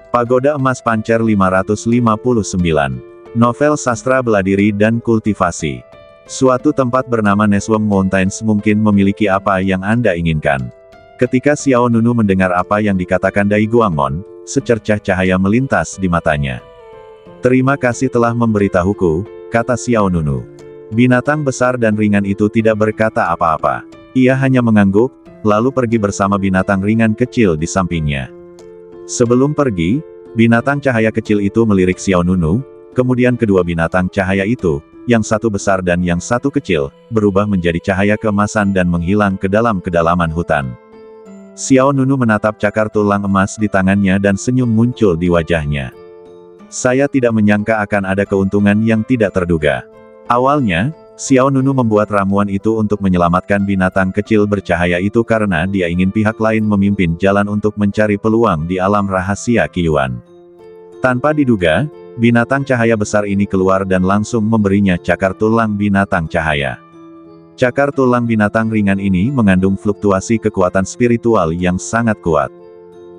Pagoda Emas Pancer 559. Novel sastra bela diri dan kultivasi. Suatu tempat bernama Neswem Mountains mungkin memiliki apa yang Anda inginkan. Ketika Xiao Nunu mendengar apa yang dikatakan Dai Guangmon, secercah cahaya melintas di matanya. "Terima kasih telah memberitahuku," kata Xiao Nunu. Binatang besar dan ringan itu tidak berkata apa-apa. Ia hanya mengangguk, lalu pergi bersama binatang ringan kecil di sampingnya. Sebelum pergi, binatang cahaya kecil itu melirik Xiao Nunu, kemudian kedua binatang cahaya itu, yang satu besar dan yang satu kecil, berubah menjadi cahaya keemasan dan menghilang ke dalam kedalaman hutan. Xiao Nunu menatap cakar tulang emas di tangannya dan senyum muncul di wajahnya. "Saya tidak menyangka akan ada keuntungan yang tidak terduga." Awalnya, Xiao Nunu membuat ramuan itu untuk menyelamatkan binatang kecil bercahaya itu karena dia ingin pihak lain memimpin jalan untuk mencari peluang di alam rahasia Qiyuan. Tanpa diduga, binatang cahaya besar ini keluar dan langsung memberinya cakar tulang binatang cahaya. Cakar tulang binatang ringan ini mengandung fluktuasi kekuatan spiritual yang sangat kuat.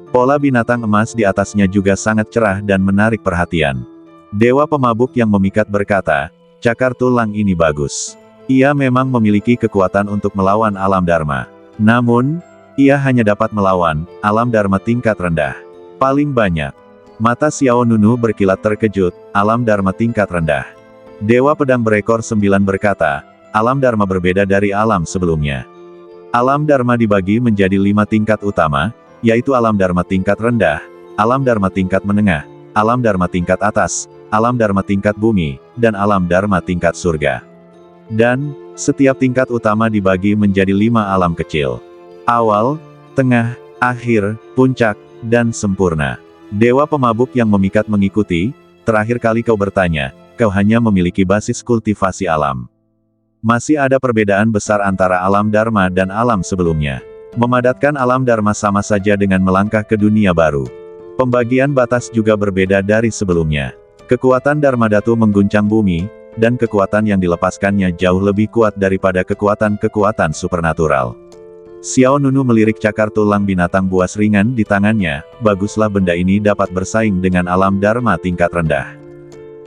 Pola binatang emas di atasnya juga sangat cerah dan menarik perhatian. Dewa pemabuk yang memikat berkata, "Cakar tulang ini bagus. Ia memang memiliki kekuatan untuk melawan alam dharma. Namun, ia hanya dapat melawan alam dharma tingkat rendah. Paling banyak." Mata Xiao Nunu berkilat terkejut, "Alam dharma tingkat rendah." Dewa pedang berekor 9 berkata, "Alam dharma berbeda dari alam sebelumnya. Alam dharma dibagi menjadi 5 tingkat utama, yaitu alam dharma tingkat rendah, alam dharma tingkat menengah, alam dharma tingkat atas, alam dharma tingkat bumi, dan alam dharma tingkat surga. Dan, setiap tingkat utama dibagi menjadi 5 alam kecil. Awal, tengah, akhir, puncak, dan sempurna." Dewa pemabuk yang memikat mengikuti, "Terakhir kali kau bertanya, kau hanya memiliki basis kultivasi alam. Masih ada perbedaan besar antara alam dharma dan alam sebelumnya. Memadatkan alam dharma sama saja dengan melangkah ke dunia baru. Pembagian batas juga berbeda dari sebelumnya. Kekuatan Dharma Datu mengguncang bumi, dan kekuatan yang dilepaskannya jauh lebih kuat daripada kekuatan-kekuatan supernatural." Xiao Nunu melirik cakar tulang binatang buas ringan di tangannya, "Baguslah benda ini dapat bersaing dengan alam dharma tingkat rendah.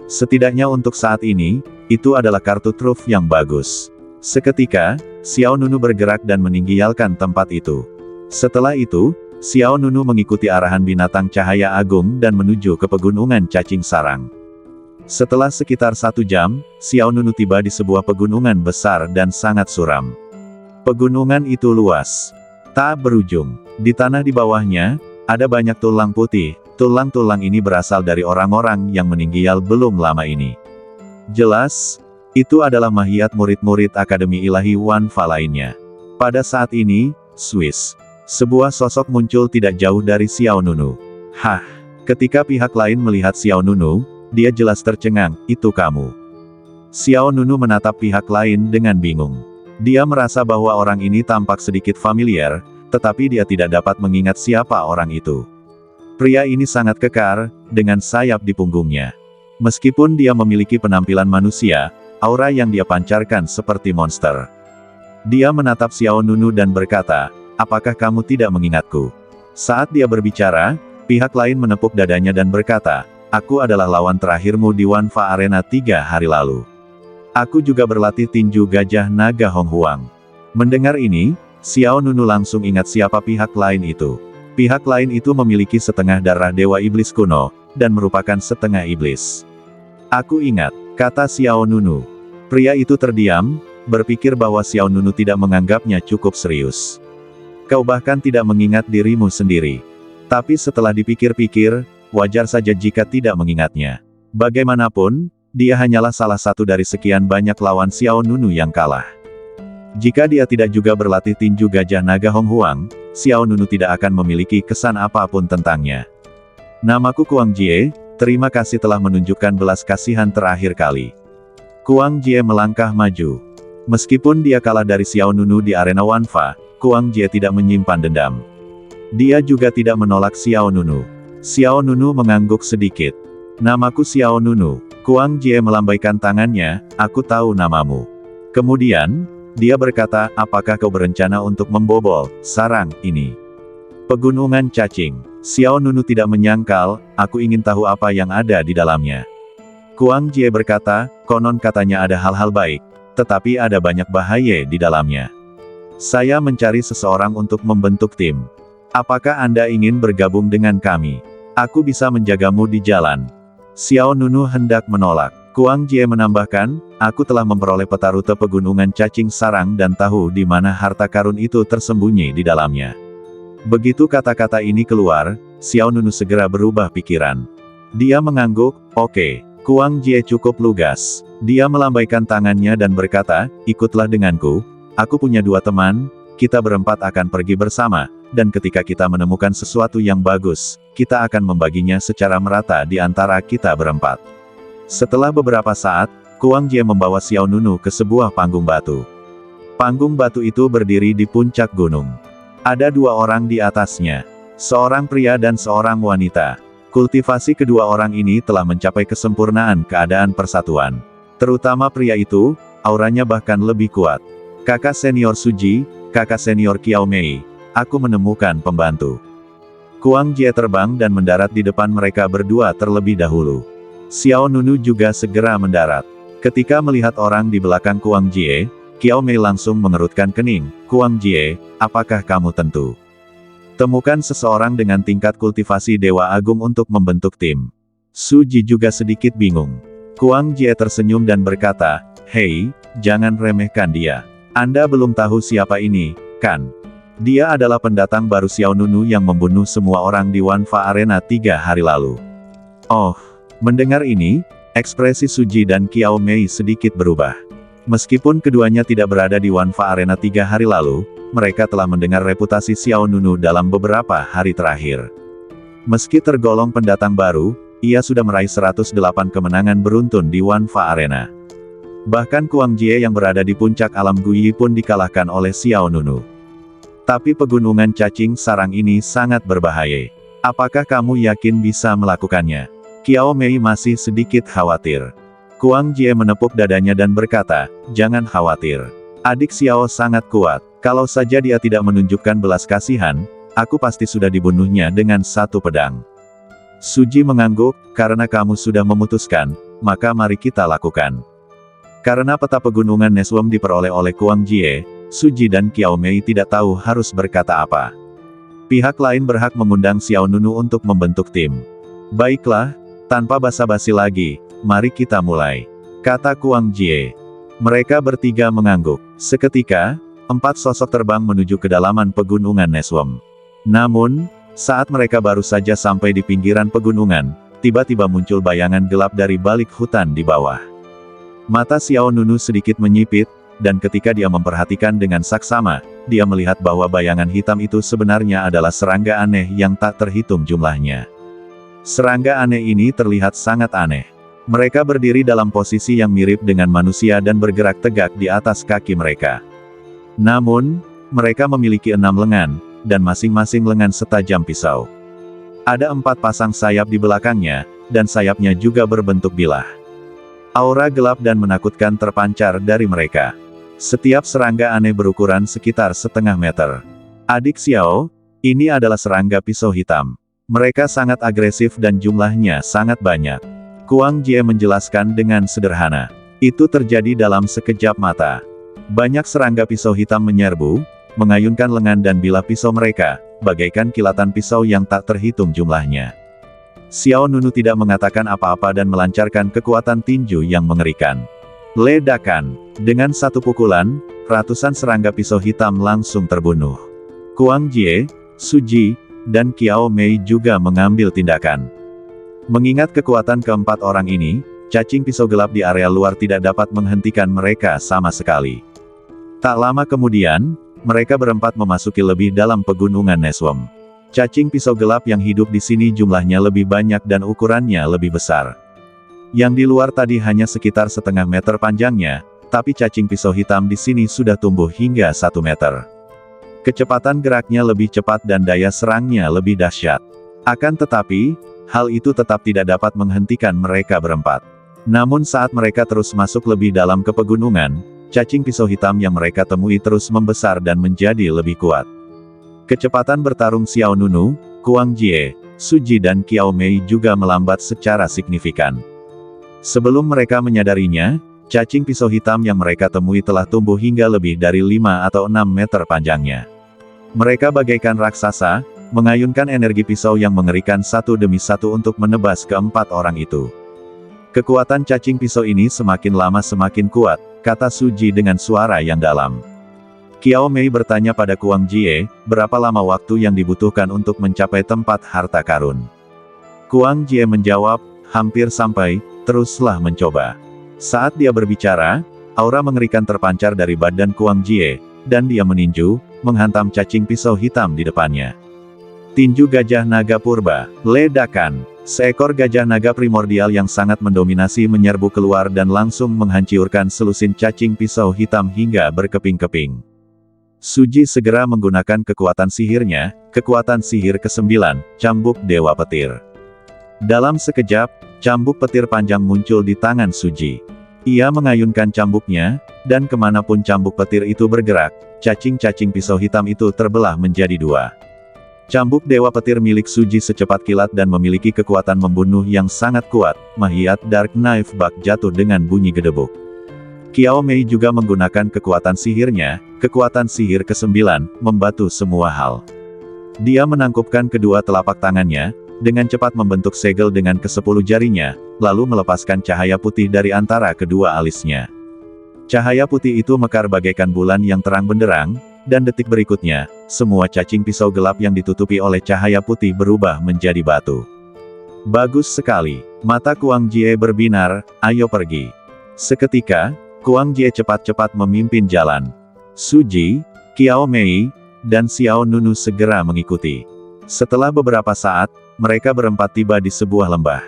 Setidaknya untuk saat ini, itu adalah kartu truf yang bagus." Seketika, Xiao Nunu bergerak dan meninggalkan tempat itu. Setelah itu, Xiao Nunu mengikuti arahan binatang cahaya agung dan menuju ke pegunungan cacing sarang. Setelah sekitar 1 jam, Xiao Nunu tiba di sebuah pegunungan besar dan sangat suram. Pegunungan itu luas, tak berujung. Di tanah di bawahnya, ada banyak tulang putih. Tulang-tulang ini berasal dari orang-orang yang meninggal belum lama ini. Jelas, itu adalah mahiat murid-murid Akademi Ilahi Wanfa lainnya. Pada saat ini, Swiss. Sebuah sosok muncul tidak jauh dari Xiao Nunu. "Hah!" Ketika pihak lain melihat Xiao Nunu, dia jelas tercengang, "Itu kamu." Xiao Nunu menatap pihak lain dengan bingung. Dia merasa bahwa orang ini tampak sedikit familiar, tetapi dia tidak dapat mengingat siapa orang itu. Pria ini sangat kekar, dengan sayap di punggungnya. Meskipun dia memiliki penampilan manusia, aura yang dia pancarkan seperti monster. Dia menatap Xiao Nunu dan berkata, "Apakah kamu tidak mengingatku?" Saat dia berbicara, pihak lain menepuk dadanya dan berkata, "Aku adalah lawan terakhirmu di Wanfa Arena 3 hari lalu. Aku juga berlatih tinju gajah naga Hong Huang." Mendengar ini, Xiao Nunu langsung ingat siapa pihak lain itu. Pihak lain itu memiliki setengah darah Dewa Iblis kuno, dan merupakan setengah iblis. "Aku ingat," kata Xiao Nunu. Pria itu terdiam, berpikir bahwa Xiao Nunu tidak menganggapnya cukup serius. "Kau bahkan tidak mengingat dirimu sendiri." Tapi setelah dipikir-pikir, wajar saja jika tidak mengingatnya. Bagaimanapun, dia hanyalah salah satu dari sekian banyak lawan Xiao Nunu yang kalah. Jika dia tidak juga berlatih tinju gajah naga Hong Huang, Xiao Nunu tidak akan memiliki kesan apapun tentangnya. "Namaku Kuang Jie, terima kasih telah menunjukkan belas kasihan terakhir kali." Kuang Jie melangkah maju. Meskipun dia kalah dari Xiao Nunu di arena Wanfa, Kuang Jie tidak menyimpan dendam. Dia juga tidak menolak Xiao Nunu. Xiao Nunu mengangguk sedikit. "Namaku Xiao Nunu." Kuang Jie melambaikan tangannya, "Aku tahu namamu." Kemudian, dia berkata, "Apakah kau berencana untuk membobol sarang ini?" Pegunungan cacing. Xiao Nunu tidak menyangkal, aku ingin tahu apa yang ada di dalamnya. Kuang Jie berkata, konon katanya ada hal-hal baik, tetapi ada banyak bahaya di dalamnya. Saya mencari seseorang untuk membentuk tim. Apakah Anda ingin bergabung dengan kami? Aku bisa menjagamu di jalan. Xiao Nunu hendak menolak. Kuang Jie menambahkan, aku telah memperoleh peta rute pegunungan cacing sarang dan tahu di mana harta karun itu tersembunyi di dalamnya. Begitu kata-kata ini keluar, Xiao Nunu segera berubah pikiran. Dia mengangguk, oke. Kuang Jie cukup lugas. Dia melambaikan tangannya dan berkata, ikutlah denganku. Aku punya 2 teman, kita berempat akan pergi bersama, dan ketika kita menemukan sesuatu yang bagus, kita akan membaginya secara merata di antara kita berempat. Setelah beberapa saat, Kuang Jie membawa Xiao Nunu ke sebuah panggung batu. Panggung batu itu berdiri di puncak gunung. Ada 2 orang di atasnya. Seorang pria dan seorang wanita. Kultivasi kedua orang ini telah mencapai kesempurnaan keadaan persatuan. Terutama pria itu, auranya bahkan lebih kuat. Kakak senior Suji, kakak senior Kiao Mei, aku menemukan pembantu. Kuang Jie terbang dan mendarat di depan mereka berdua terlebih dahulu. Xiao Nunu juga segera mendarat. Ketika melihat orang di belakang Kuang Jie, Kiao Mei langsung mengerutkan kening. Kuang Jie, apakah kamu tentu? Temukan seseorang dengan tingkat kultivasi Dewa Agung untuk membentuk tim. Suji juga sedikit bingung. Kuang Jie tersenyum dan berkata, hei, jangan remehkan dia. Anda belum tahu siapa ini, kan? Dia adalah pendatang baru Xiao Nunu yang membunuh semua orang di Wanfa Arena 3 hari lalu. Oh. Mendengar ini, ekspresi Suji dan Kiao Mei sedikit berubah. Meskipun keduanya tidak berada di Wanfa Arena 3 hari lalu, mereka telah mendengar reputasi Xiao Nunu dalam beberapa hari terakhir. Meski tergolong pendatang baru, ia sudah meraih 108 kemenangan beruntun di Wanfa Arena. Bahkan Kuang Jie yang berada di puncak alam Guyi pun dikalahkan oleh Xiao Nunu. Tapi pegunungan cacing sarang ini sangat berbahaya. Apakah kamu yakin bisa melakukannya? Kiao Mei masih sedikit khawatir. Kuang Jie menepuk dadanya dan berkata, jangan khawatir. Adik Xiao sangat kuat. Kalau saja dia tidak menunjukkan belas kasihan, aku pasti sudah dibunuhnya dengan 1 pedang. Suji mengangguk, karena kamu sudah memutuskan, maka mari kita lakukan. Karena peta pegunungan Neswem diperoleh oleh Kuang Jie, Suji dan Kiao Mei tidak tahu harus berkata apa. Pihak lain berhak mengundang Xiao Nunu untuk membentuk tim. Baiklah. Tanpa basa-basi lagi, mari kita mulai. Kata Kuang Jie. Mereka bertiga mengangguk. Seketika, 4 sosok terbang menuju kedalaman pegunungan Neswem. Namun, saat mereka baru saja sampai di pinggiran pegunungan, tiba-tiba muncul bayangan gelap dari balik hutan di bawah. Mata Xiao Nunu sedikit menyipit, dan ketika dia memperhatikan dengan saksama, dia melihat bahwa bayangan hitam itu sebenarnya adalah serangga aneh yang tak terhitung jumlahnya. Serangga aneh ini terlihat sangat aneh. Mereka berdiri dalam posisi yang mirip dengan manusia dan bergerak tegak di atas kaki mereka. Namun, mereka memiliki 6 lengan, dan masing-masing lengan setajam pisau. Ada 4 pasang sayap di belakangnya, dan sayapnya juga berbentuk bilah. Aura gelap dan menakutkan terpancar dari mereka. Setiap serangga aneh berukuran sekitar setengah meter. Adik Xiao, ini adalah serangga pisau hitam. Mereka sangat agresif dan jumlahnya sangat banyak. Kuang Jie menjelaskan dengan sederhana. Itu terjadi dalam sekejap mata. Banyak serangga pisau hitam menyerbu, mengayunkan lengan dan bilah pisau mereka, bagaikan kilatan pisau yang tak terhitung jumlahnya. Xiao Nunu tidak mengatakan apa-apa dan melancarkan kekuatan tinju yang mengerikan. Ledakan. Dengan 1 pukulan, ratusan serangga pisau hitam langsung terbunuh. Kuang Jie, Suji, dan Kiao Mei juga mengambil tindakan. Mengingat kekuatan keempat orang ini, cacing pisau gelap di area luar tidak dapat menghentikan mereka sama sekali. Tak lama kemudian, mereka berempat memasuki lebih dalam pegunungan Neswem. Cacing pisau gelap yang hidup di sini jumlahnya lebih banyak dan ukurannya lebih besar. Yang di luar tadi hanya sekitar setengah meter panjangnya, tapi cacing pisau hitam di sini sudah tumbuh hingga 1 meter. Kecepatan geraknya lebih cepat dan daya serangnya lebih dahsyat. Akan tetapi, hal itu tetap tidak dapat menghentikan mereka berempat. Namun saat mereka terus masuk lebih dalam ke pegunungan, cacing pisau hitam yang mereka temui terus membesar dan menjadi lebih kuat. Kecepatan bertarung Xiao Nunu, Kuang Jie, Su Ji dan Qiao Mei juga melambat secara signifikan. Sebelum mereka menyadarinya, cacing pisau hitam yang mereka temui telah tumbuh hingga lebih dari 5 atau 6 meter panjangnya. Mereka bagaikan raksasa, mengayunkan energi pisau yang mengerikan satu demi satu untuk menebas keempat orang itu. Kekuatan cacing pisau ini semakin lama semakin kuat, kata Su Ji dengan suara yang dalam. Qiao Mei bertanya pada Kuang Jie, berapa lama waktu yang dibutuhkan untuk mencapai tempat harta karun. Kuang Jie menjawab, hampir sampai, teruslah mencoba. Saat dia berbicara, aura mengerikan terpancar dari badan Kuang Jie, dan dia meninju, menghantam cacing pisau hitam di depannya. Tinju gajah naga purba, ledakan. Seekor gajah naga primordial yang sangat mendominasi menyerbu keluar dan langsung menghancurkan selusin cacing pisau hitam hingga berkeping-keping. Su Ji segera menggunakan kekuatan sihirnya, kekuatan sihir ke-9, Cambuk Dewa Petir. Dalam sekejap, cambuk petir panjang muncul di tangan Su Ji. Ia mengayunkan cambuknya, dan kemanapun cambuk petir itu bergerak, cacing-cacing pisau hitam itu terbelah menjadi dua. Cambuk Dewa Petir milik Su Ji secepat kilat dan memiliki kekuatan membunuh yang sangat kuat, Mahiat Dark Knife Bak jatuh dengan bunyi gedebuk. Qiao Mei juga menggunakan kekuatan sihirnya, kekuatan sihir ke-9, membatu semua hal. Dia menangkupkan kedua telapak tangannya, dengan cepat membentuk segel dengan ke-10 jarinya, lalu melepaskan cahaya putih dari antara kedua alisnya. Cahaya putih itu mekar bagaikan bulan yang terang benderang, dan detik berikutnya, semua cacing pisau gelap yang ditutupi oleh cahaya putih berubah menjadi batu. Bagus sekali, mata Kuang Jie berbinar, ayo pergi. Seketika, Kuang Jie cepat-cepat memimpin jalan. Su Ji, Qiao Mei, dan Xiao Nunu segera mengikuti. Setelah beberapa saat, mereka berempat tiba di sebuah lembah.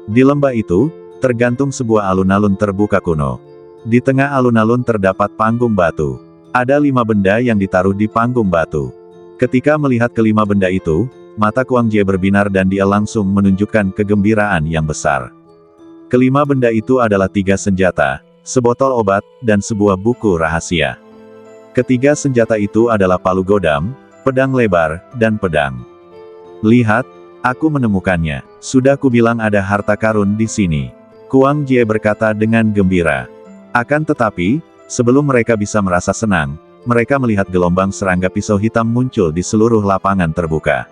Di lembah itu, tergantung sebuah alun-alun terbuka kuno. Di tengah alun-alun terdapat panggung batu. Ada 5 benda yang ditaruh di panggung batu. Ketika melihat kelima benda itu, mata Kuang Jie berbinar dan dia langsung menunjukkan kegembiraan yang besar. Kelima benda itu adalah 3 senjata, sebotol obat, dan sebuah buku rahasia. Ketiga senjata itu adalah palu godam, pedang lebar, dan pedang. Lihat, aku menemukannya. Sudah kubilang ada harta karun di sini. Kuang Jie berkata dengan gembira. Akan tetapi, sebelum mereka bisa merasa senang, mereka melihat gelombang serangga pisau hitam muncul di seluruh lapangan terbuka.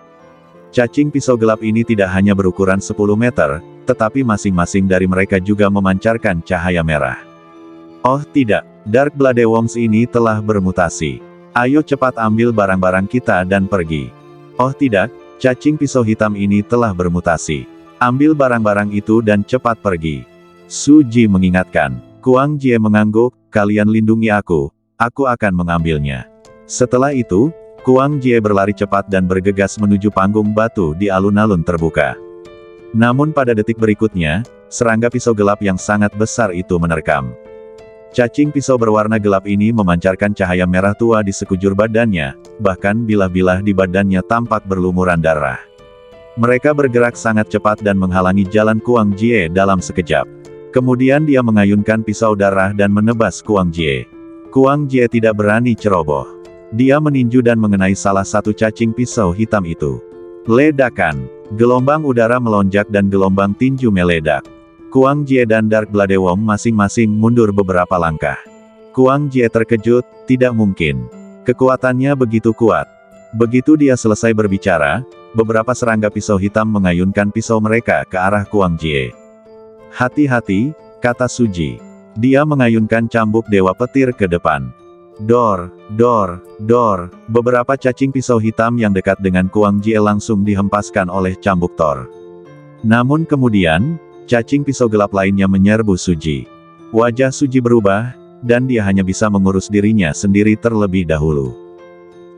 Cacing pisau gelap ini tidak hanya berukuran 10 meter, tetapi masing-masing dari mereka juga memancarkan cahaya merah. Oh tidak, Dark Blood Worms ini telah bermutasi. Ayo cepat ambil barang-barang kita dan pergi. Oh tidak, cacing pisau hitam ini telah bermutasi. Ambil barang-barang itu dan cepat pergi. Su Ji mengingatkan. Kuang Jie mengangguk, kalian lindungi aku akan mengambilnya. Setelah itu, Kuang Jie berlari cepat dan bergegas menuju panggung batu di alun-alun terbuka. Namun pada detik berikutnya, serangga pisau gelap yang sangat besar itu menerkam. Cacing pisau berwarna gelap ini memancarkan cahaya merah tua di sekujur badannya, bahkan bilah-bilah di badannya tampak berlumuran darah. Mereka bergerak sangat cepat dan menghalangi jalan Kuang Jie dalam sekejap. Kemudian dia mengayunkan pisau darah dan menebas Kuang Jie. Kuang Jie tidak berani ceroboh. Dia meninju dan mengenai salah satu cacing pisau hitam itu. Ledakan. Gelombang udara melonjak dan gelombang tinju meledak. Kuang Jie dan Dark Blood Worm masing-masing mundur beberapa langkah. Kuang Jie terkejut, tidak mungkin. Kekuatannya begitu kuat. Begitu dia selesai berbicara, beberapa serangga pisau hitam mengayunkan pisau mereka ke arah Kuang Jie. Hati-hati, kata Su Ji. Dia mengayunkan cambuk Dewa Petir ke depan. Dor, dor, dor, beberapa cacing pisau hitam yang dekat dengan Kuang Jie langsung dihempaskan oleh cambuk Thor. Namun kemudian, cacing pisau gelap lainnya menyerbu Su Ji. Wajah Su Ji berubah, dan dia hanya bisa mengurus dirinya sendiri terlebih dahulu.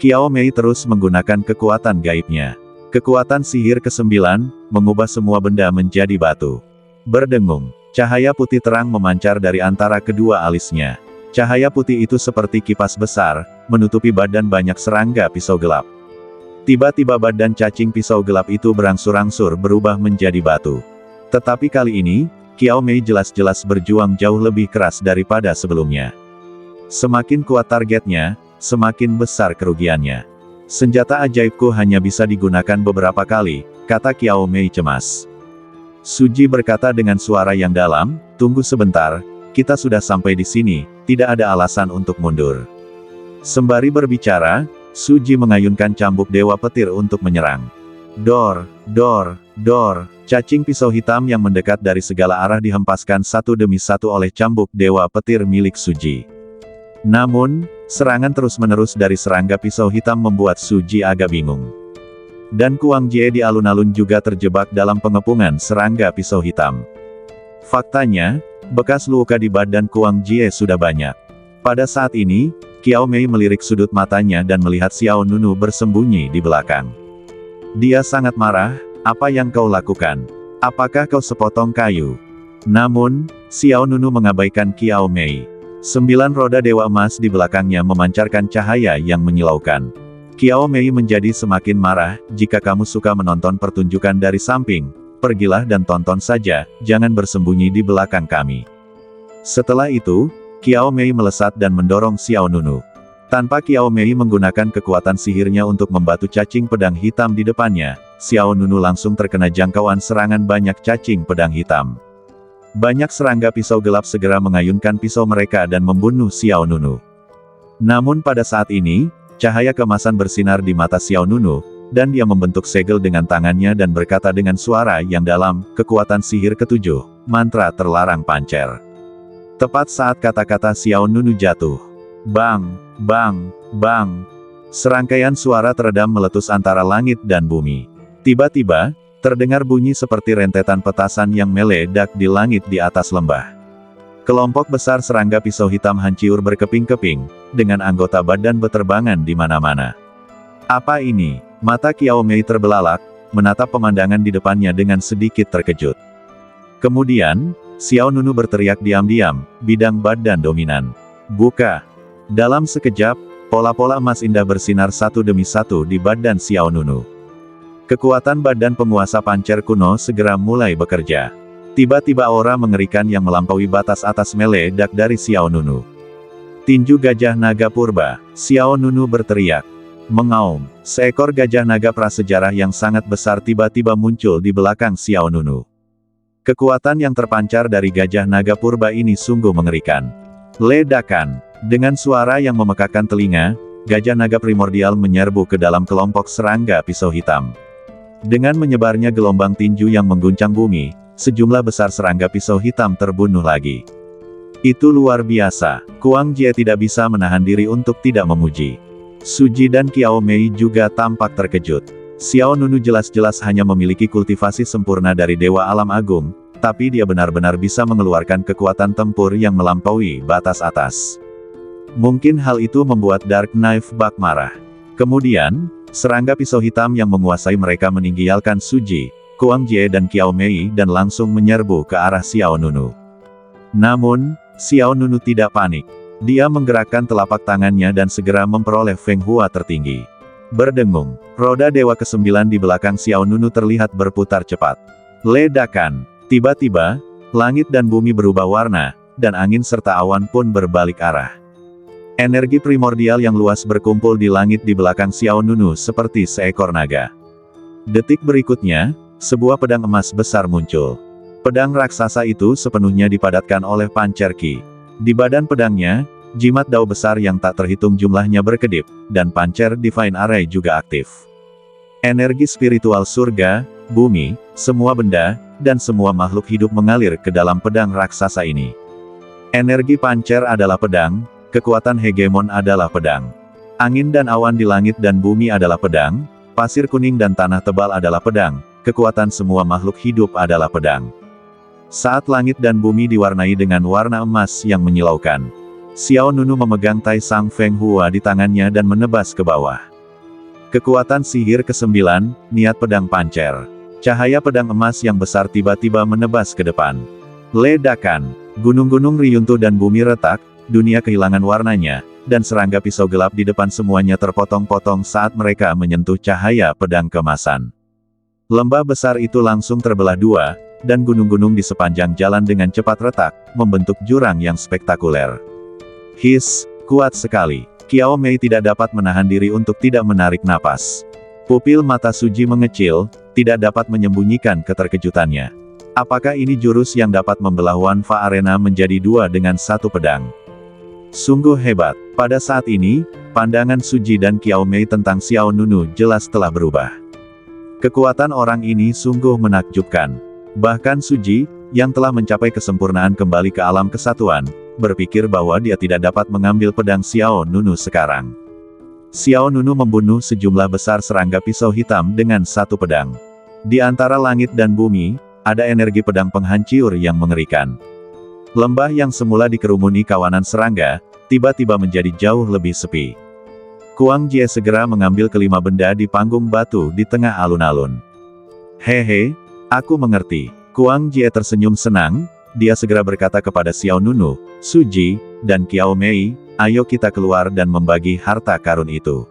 Qiao Mei terus menggunakan kekuatan gaibnya. Kekuatan sihir ke-9, mengubah semua benda menjadi batu. Berdengung, cahaya putih terang memancar dari antara kedua alisnya. Cahaya putih itu seperti kipas besar, menutupi badan banyak serangga pisau gelap. Tiba-tiba badan cacing pisau gelap itu berangsur-angsur berubah menjadi batu. Tetapi kali ini, Qiao Mei jelas-jelas berjuang jauh lebih keras daripada sebelumnya. Semakin kuat targetnya, semakin besar kerugiannya. Senjata ajaibku hanya bisa digunakan beberapa kali, kata Qiao Mei cemas. Suji berkata dengan suara yang dalam, tunggu sebentar, kita sudah sampai di sini, tidak ada alasan untuk mundur. Sembari berbicara, Suji mengayunkan cambuk Dewa Petir untuk menyerang. Dor, dor, dor, cacing pisau hitam yang mendekat dari segala arah dihempaskan satu demi satu oleh cambuk Dewa Petir milik Suji. Namun, serangan terus-menerus dari serangga pisau hitam membuat Suji agak bingung. Dan Kuang Jie di alun-alun juga terjebak dalam pengepungan serangga pisau hitam. Faktanya, bekas luka di badan Kuang Jie sudah banyak. Pada saat ini, Qiao Mei melirik sudut matanya dan melihat Xiao Nunu bersembunyi di belakang. Dia sangat marah, apa yang kau lakukan? Apakah kau sepotong kayu? Namun, Xiao Nunu mengabaikan Qiao Mei. 9 roda Dewa Emas di belakangnya memancarkan cahaya yang menyilaukan. Qiao Mei menjadi semakin marah, jika kamu suka menonton pertunjukan dari samping, pergilah dan tonton saja, jangan bersembunyi di belakang kami. Setelah itu, Qiao Mei melesat dan mendorong Xiao Nunu. Tanpa Qiao Mei menggunakan kekuatan sihirnya untuk membatu cacing pedang hitam di depannya, Xiao Nunu langsung terkena jangkauan serangan banyak cacing pedang hitam. Banyak serangga pisau gelap segera mengayunkan pisau mereka dan membunuh Xiao Nunu. Namun pada saat ini, cahaya kemasan bersinar di mata Xiao Nunu, dan dia membentuk segel dengan tangannya dan berkata dengan suara yang dalam, kekuatan sihir ketujuh, mantra terlarang pancer. Tepat saat kata-kata Xiao Nunu jatuh. Bang, bang, bang. Serangkaian suara teredam meletus antara langit dan bumi. Tiba-tiba, terdengar bunyi seperti rentetan petasan yang meledak di langit di atas lembah. Kelompok besar serangga pisau hitam hancur berkeping-keping, dengan anggota badan beterbangan di mana-mana. Apa ini? Mata Qiao Mei terbelalak, menatap pemandangan di depannya dengan sedikit terkejut. Kemudian, Xiao Nunu berteriak diam-diam, bidang badan dominan. Buka! Dalam sekejap, pola-pola emas indah bersinar satu demi satu di badan Xiao Nunu. Kekuatan badan penguasa pancer kuno segera mulai bekerja. Tiba-tiba aura mengerikan yang melampaui batas atas meledak dari Xiao Nunu. Tinju gajah naga purba, Xiao Nunu berteriak. Mengaum, seekor gajah naga prasejarah yang sangat besar tiba-tiba muncul di belakang Xiao Nunu. Kekuatan yang terpancar dari gajah naga purba ini sungguh mengerikan. Ledakan! Dengan suara yang memekakan telinga, gajah naga primordial menyerbu ke dalam kelompok serangga pisau hitam. Dengan menyebarnya gelombang tinju yang mengguncang bumi, sejumlah besar serangga pisau hitam terbunuh lagi. Itu luar biasa. Kuang Jie tidak bisa menahan diri untuk tidak memuji. Suji dan Qiao Mei juga tampak terkejut. Xiao Nunu jelas-jelas hanya memiliki kultivasi sempurna dari Dewa Alam Agung, tapi dia benar-benar bisa mengeluarkan kekuatan tempur yang melampaui batas atas. Mungkin hal itu membuat Dark Knife Bak marah. Kemudian, serangga pisau hitam yang menguasai mereka meninggalkan Suji, Kuang Jie dan Qiao Mei dan langsung menyerbu ke arah Xiao Nunu. Namun, Xiao Nunu tidak panik. Dia menggerakkan telapak tangannya dan segera memperoleh Feng Hua tertinggi. Berdengung, roda Dewa ke-9 di belakang Xiao Nunu terlihat berputar cepat. Ledakan! Tiba-tiba, langit dan bumi berubah warna, dan angin serta awan pun berbalik arah. Energi primordial yang luas berkumpul di langit di belakang Xiao Nunu seperti seekor naga. Detik berikutnya, sebuah pedang emas besar muncul. Pedang raksasa itu sepenuhnya dipadatkan oleh pancer Qi. Di badan pedangnya, jimat dao besar yang tak terhitung jumlahnya berkedip, dan pancer Divine Array juga aktif. Energi spiritual surga, bumi, semua benda, dan semua makhluk hidup mengalir ke dalam pedang raksasa ini. Energi pancer adalah pedang, kekuatan hegemon adalah pedang. Angin dan awan di langit dan bumi adalah pedang, pasir kuning dan tanah tebal adalah pedang, kekuatan semua makhluk hidup adalah pedang. Saat langit dan bumi diwarnai dengan warna emas yang menyilaukan, Xiao Nunu memegang Tai Sang Feng Hua di tangannya dan menebas ke bawah. Kekuatan sihir ke-9, niat pedang pancer. Cahaya pedang emas yang besar tiba-tiba menebas ke depan. Ledakan, gunung-gunung riyuntuh dan bumi retak, dunia kehilangan warnanya, dan serangga pisau gelap di depan semuanya terpotong-potong saat mereka menyentuh cahaya pedang kemasan. Lembah besar itu langsung terbelah dua, dan gunung-gunung di sepanjang jalan dengan cepat retak, membentuk jurang yang spektakuler. His, kuat sekali. Qiao Mei tidak dapat menahan diri untuk tidak menarik napas. Pupil mata Suji mengecil, tidak dapat menyembunyikan keterkejutannya. Apakah ini jurus yang dapat membelah Wanfa Arena menjadi dua dengan satu pedang? Sungguh hebat. Pada saat ini, pandangan Suji dan Qiao Mei tentang Xiao Nunu jelas telah berubah. Kekuatan orang ini sungguh menakjubkan. Bahkan Suji, yang telah mencapai kesempurnaan kembali ke alam kesatuan, berpikir bahwa dia tidak dapat mengambil pedang Xiao Nunu sekarang. Xiao Nunu membunuh sejumlah besar serangga pisau hitam dengan satu pedang. Di antara langit dan bumi, ada energi pedang penghancur yang mengerikan. Lembah yang semula dikerumuni kawanan serangga, tiba-tiba menjadi jauh lebih sepi. Kuang Jie segera mengambil kelima benda di panggung batu di tengah alun-alun. Hehe, aku mengerti. Kuang Jie tersenyum senang, dia segera berkata kepada Xiao Nunu, Suji, dan Qiao Mei, ayo kita keluar dan membagi harta karun itu.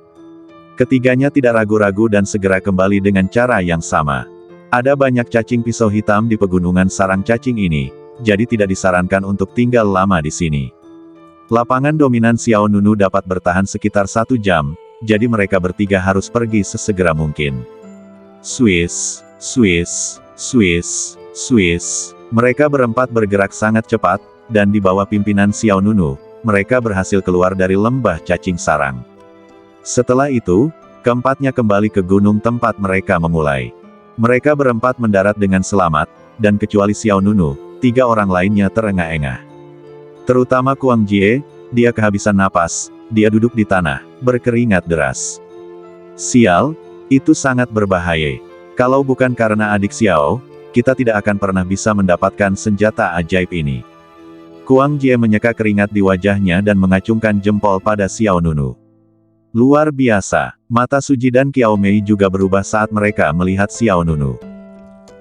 Ketiganya tidak ragu-ragu dan segera kembali dengan cara yang sama. Ada banyak cacing pisau hitam di pegunungan sarang cacing ini, jadi tidak disarankan untuk tinggal lama di sini. Lapangan dominan Xiao Nunu dapat bertahan sekitar 1 jam, jadi mereka bertiga harus pergi sesegera mungkin. Swiss, Swiss, Swiss, Swiss. Mereka berempat bergerak sangat cepat, dan di bawah pimpinan Xiao Nunu, mereka berhasil keluar dari lembah cacing sarang. Setelah itu, keempatnya kembali ke gunung tempat mereka memulai. Mereka berempat mendarat dengan selamat, dan kecuali Xiao Nunu, 3 orang lainnya terengah-engah. Terutama Kuang Jie, dia kehabisan napas, dia duduk di tanah, berkeringat deras. Sial, itu sangat berbahaya. Kalau bukan karena adik Xiao, kita tidak akan pernah bisa mendapatkan senjata ajaib ini. Kuang Jie menyeka keringat di wajahnya dan mengacungkan jempol pada Xiao Nunu. Luar biasa, mata Suji dan Qiao Mei juga berubah saat mereka melihat Xiao Nunu.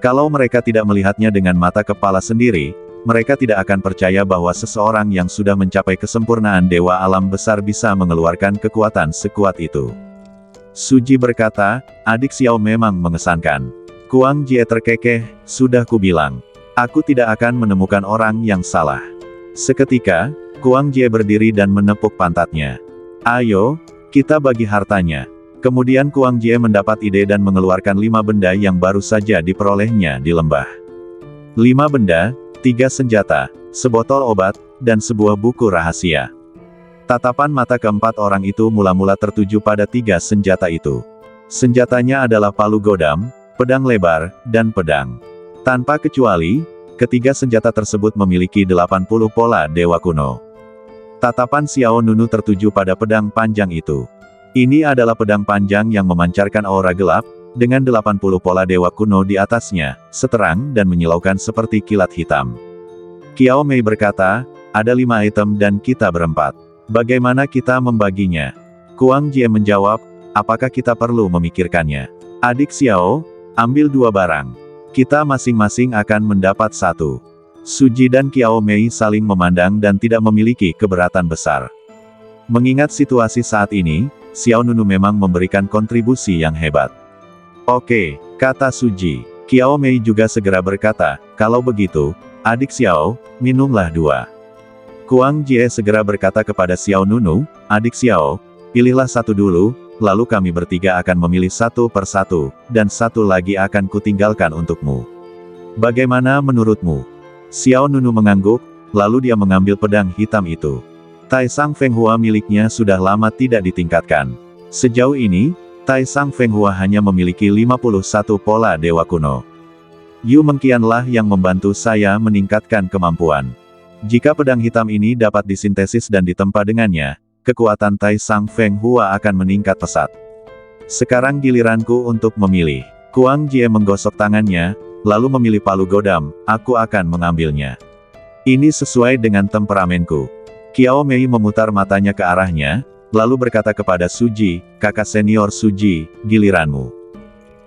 Kalau mereka tidak melihatnya dengan mata kepala sendiri, mereka tidak akan percaya bahwa seseorang yang sudah mencapai kesempurnaan dewa alam besar bisa mengeluarkan kekuatan sekuat itu. Suji berkata, adik Xiao memang mengesankan. Kuang Jie terkekeh, sudah kubilang. Aku tidak akan menemukan orang yang salah. Seketika, Kuang Jie berdiri dan menepuk pantatnya. Ayo, kita bagi hartanya. Kemudian Kuang Jie mendapat ide dan mengeluarkan 5 benda yang baru saja diperolehnya di lembah. 5 benda, 3 senjata, sebotol obat, dan sebuah buku rahasia. Tatapan mata keempat orang itu mula-mula tertuju pada 3 senjata itu. Senjatanya adalah palu godam, pedang lebar, dan pedang. Tanpa kecuali, ketiga senjata tersebut memiliki 80 pola dewa kuno. Tatapan Xiao Nunu tertuju pada pedang panjang itu. Ini adalah pedang panjang yang memancarkan aura gelap, dengan 80 pola dewa kuno di atasnya, seterang dan menyilaukan seperti kilat hitam. Qiao Mei berkata, ada 5 item dan kita berempat. Bagaimana kita membaginya? Kuang Jie menjawab, apakah kita perlu memikirkannya? Adik Xiao, ambil 2 barang. Kita masing-masing akan mendapat 1. Suji dan Qiao Mei saling memandang dan tidak memiliki keberatan besar. Mengingat situasi saat ini, Xiao Nunu memang memberikan kontribusi yang hebat. Oke, kata Suji. Qiao Mei juga segera berkata, kalau begitu, adik Xiao, minumlah 2. Kuang Jie segera berkata kepada Xiao Nunu, adik Xiao, pilihlah 1 dulu, lalu kami bertiga akan memilih 1 per 1, dan 1 lagi akan kutinggalkan untukmu. Bagaimana menurutmu? Xiao Nunu mengangguk, lalu dia mengambil pedang hitam itu. Taisang Fenghua miliknya sudah lama tidak ditingkatkan. Sejauh ini, Taisang Fenghua hanya memiliki 51 pola dewa kuno. Yu Mengqianlah yang membantu saya meningkatkan kemampuan. Jika pedang hitam ini dapat disintesis dan ditempa dengannya, kekuatan Taisang Fenghua akan meningkat pesat. Sekarang giliranku untuk memilih. Kuang Jie menggosok tangannya, lalu memilih palu godam, aku akan mengambilnya. Ini sesuai dengan temperamenku. Qiao Mei memutar matanya ke arahnya, lalu berkata kepada Suji, kakak senior Suji, giliranmu.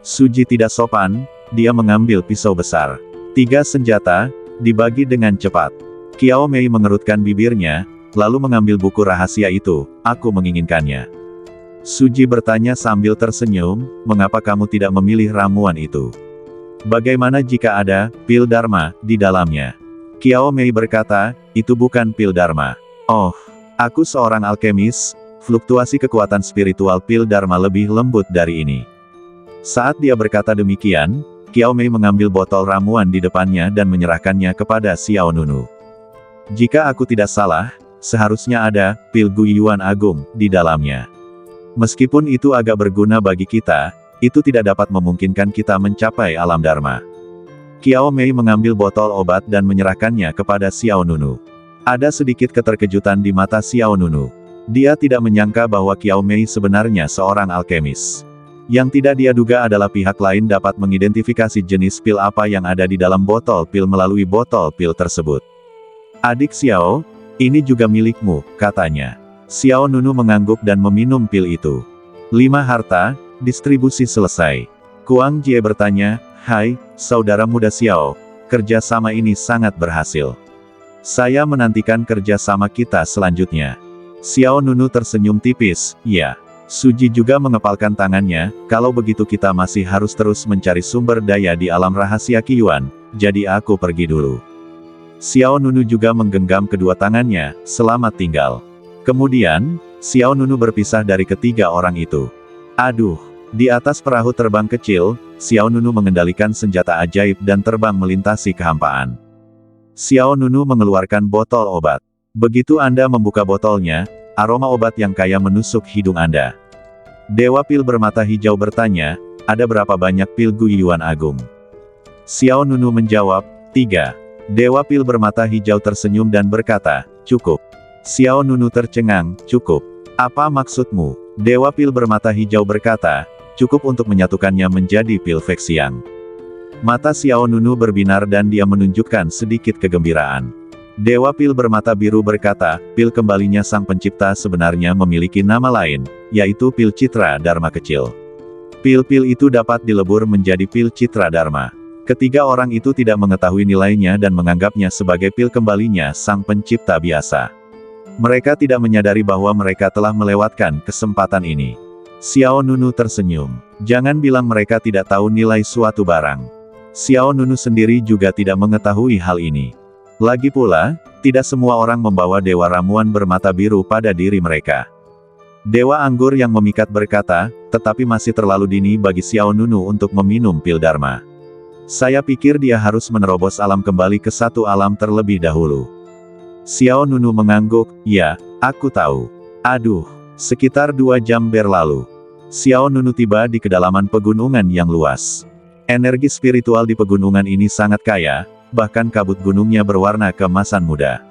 Suji tidak sopan, dia mengambil pisau besar. 3 senjata, dibagi dengan cepat. Qiao Mei mengerutkan bibirnya, lalu mengambil buku rahasia itu, aku menginginkannya. Suji bertanya sambil tersenyum, mengapa kamu tidak memilih ramuan itu? Bagaimana jika ada pil Dharma di dalamnya? Qiao Mei berkata, itu bukan pil Dharma. Oh, aku seorang alkemis, fluktuasi kekuatan spiritual pil Dharma lebih lembut dari ini. Saat dia berkata demikian, Qiao Mei mengambil botol ramuan di depannya dan menyerahkannya kepada Xiao Nunu. Jika aku tidak salah, seharusnya ada pil Guiyuan Agung di dalamnya. Meskipun itu agak berguna bagi kita, itu tidak dapat memungkinkan kita mencapai alam Dharma. Qiao Mei mengambil botol obat dan menyerahkannya kepada Xiao Nunu. Ada sedikit keterkejutan di mata Xiao Nunu. Dia tidak menyangka bahwa Qiao Mei sebenarnya seorang alkemis. Yang tidak dia duga adalah pihak lain dapat mengidentifikasi jenis pil apa yang ada di dalam botol pil melalui botol pil tersebut. Adik Xiao, ini juga milikmu, katanya. Xiao Nunu mengangguk dan meminum pil itu. 5 harta, distribusi selesai. Kuang Jie bertanya, "Hai, saudara muda Xiao, kerja sama ini sangat berhasil. Saya menantikan kerja sama kita selanjutnya." Xiao Nunu tersenyum tipis, "Ya." Suji juga mengepalkan tangannya, "Kalau begitu kita masih harus terus mencari sumber daya di alam rahasia Qiyuan, jadi aku pergi dulu." Xiao Nunu juga menggenggam kedua tangannya, "Selamat tinggal." Kemudian, Xiao Nunu berpisah dari ketiga orang itu. Aduh, di atas perahu terbang kecil, Xiao Nunu mengendalikan senjata ajaib dan terbang melintasi kehampaan. Xiao Nunu mengeluarkan botol obat. Begitu Anda membuka botolnya, aroma obat yang kaya menusuk hidung Anda. Dewa Pil bermata hijau bertanya, "Ada berapa banyak pil Guiyuan Agung?" Xiao Nunu menjawab, 3. Dewa Pil bermata hijau tersenyum dan berkata, "Cukup." Xiao Nunu tercengang, "Cukup? Apa maksudmu?" Dewa Pil bermata hijau berkata, "Cukup untuk menyatukannya menjadi pil Fexiang." Mata Xiao Nunu berbinar dan dia menunjukkan sedikit kegembiraan. Dewa Pil bermata biru berkata, "Pil kembalinya sang pencipta sebenarnya memiliki nama lain, yaitu pil Citra Dharma kecil. Pil-pil itu dapat dilebur menjadi pil Citra Dharma." Ketiga orang itu tidak mengetahui nilainya dan menganggapnya sebagai pil kembalinya sang pencipta biasa. Mereka tidak menyadari bahwa mereka telah melewatkan kesempatan ini. Xiao Nunu tersenyum. Jangan bilang mereka tidak tahu nilai suatu barang. Xiao Nunu sendiri juga tidak mengetahui hal ini. Lagi pula, tidak semua orang membawa dewa ramuan bermata biru pada diri mereka. Dewa anggur yang memikat berkata, "Tetapi masih terlalu dini bagi Xiao Nunu untuk meminum pil Dharma. Saya pikir dia harus menerobos alam kembali ke satu alam terlebih dahulu." Xiao Nunu mengangguk, "Ya, aku tahu." Aduh, sekitar 2 jam berlalu. Xiao Nunu tiba di kedalaman pegunungan yang luas. Energi spiritual di pegunungan ini sangat kaya, bahkan kabut gunungnya berwarna keemasan muda.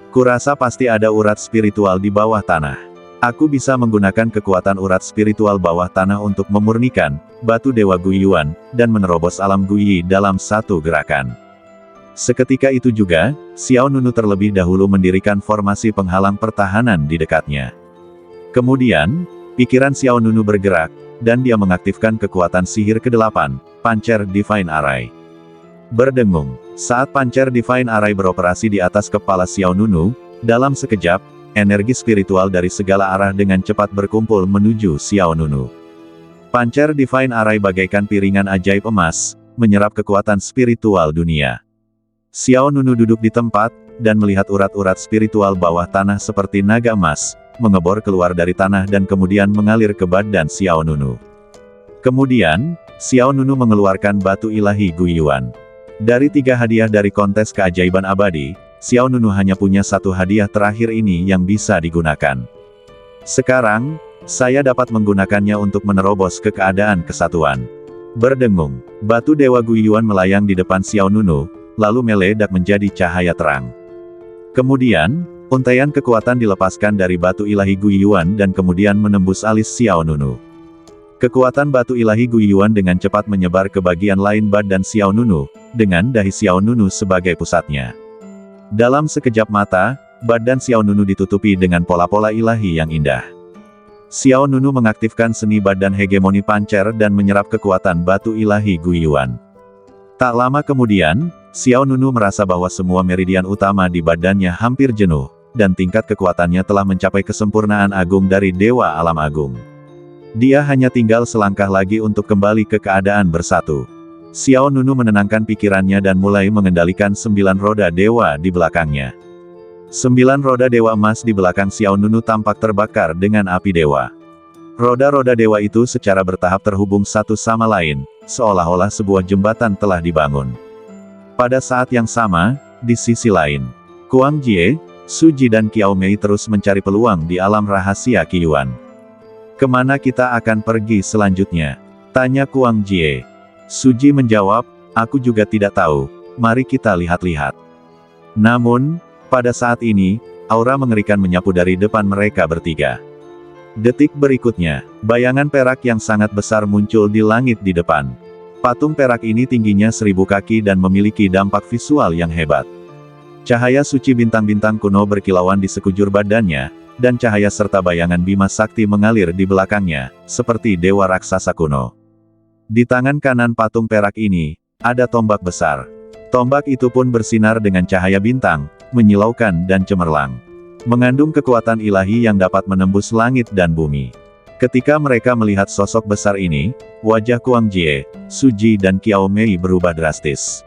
Kurasa pasti ada urat spiritual di bawah tanah. Aku bisa menggunakan kekuatan urat spiritual bawah tanah untuk memurnikan batu Dewa Guiyuan, dan menerobos alam Guiyi dalam satu gerakan. Seketika itu juga, Xiao Nunu terlebih dahulu mendirikan formasi penghalang pertahanan di dekatnya. Kemudian, pikiran Xiao Nunu bergerak, dan dia mengaktifkan kekuatan sihir ke-8, Pancer Divine Array. Berdengung. Saat Pancer Divine Array beroperasi di atas kepala Xiao Nunu, dalam sekejap, energi spiritual dari segala arah dengan cepat berkumpul menuju Xiao Nunu. Pancer Divine Array bagaikan piringan ajaib emas, menyerap kekuatan spiritual dunia. Xiao Nunu duduk di tempat, dan melihat urat-urat spiritual bawah tanah seperti naga emas, mengebor keluar dari tanah dan kemudian mengalir ke badan Xiao Nunu. Kemudian, Xiao Nunu mengeluarkan batu ilahi Guiyuan. Dari 3 hadiah dari kontes keajaiban abadi, Xiao Nunu hanya punya 1 hadiah terakhir ini yang bisa digunakan. Sekarang, saya dapat menggunakannya untuk menerobos ke keadaan kesatuan. Berdengung, batu Dewa Guiyuan melayang di depan Xiao Nunu, lalu meledak menjadi cahaya terang. Kemudian, untaian kekuatan dilepaskan dari batu ilahi Guiyuan dan kemudian menembus alis Xiao Nunu. Kekuatan batu ilahi Guiyuan dengan cepat menyebar ke bagian lain badan Xiao Nunu, dengan dahi Xiao Nunu sebagai pusatnya. Dalam sekejap mata, badan Xiao Nunu ditutupi dengan pola-pola ilahi yang indah. Xiao Nunu mengaktifkan seni badan hegemoni pancer dan menyerap kekuatan batu ilahi Guiyuan. Tak lama kemudian, Xiao Nunu merasa bahwa semua meridian utama di badannya hampir jenuh, dan tingkat kekuatannya telah mencapai kesempurnaan agung dari Dewa Alam Agung. Dia hanya tinggal selangkah lagi untuk kembali ke keadaan bersatu. Xiao Nunu menenangkan pikirannya dan mulai mengendalikan 9 roda dewa di belakangnya. 9 roda Dewa Emas di belakang Xiao Nunu tampak terbakar dengan api dewa. Roda-roda dewa itu secara bertahap terhubung satu sama lain, seolah-olah sebuah jembatan telah dibangun. Pada saat yang sama, di sisi lain, Kuang Jie, Su Ji dan Qiao Mei terus mencari peluang di alam rahasia Qiyuan. "Kemana kita akan pergi selanjutnya?" tanya Kuang Jie. Su Ji menjawab, "Aku juga tidak tahu, mari kita lihat-lihat." Namun, pada saat ini, aura mengerikan menyapu dari depan mereka bertiga. Detik berikutnya, bayangan perak yang sangat besar muncul di langit di depan. Patung perak ini tingginya 1000 kaki dan memiliki dampak visual yang hebat. Cahaya suci bintang-bintang kuno berkilauan di sekujur badannya, dan cahaya serta bayangan Bima Sakti mengalir di belakangnya, seperti dewa raksasa kuno. Di tangan kanan patung perak ini, ada tombak besar. Tombak itu pun bersinar dengan cahaya bintang, menyilaukan dan cemerlang. Mengandung kekuatan ilahi yang dapat menembus langit dan bumi. Ketika mereka melihat sosok besar ini, wajah Kuang Jie, Su Ji dan Qiao Mei berubah drastis.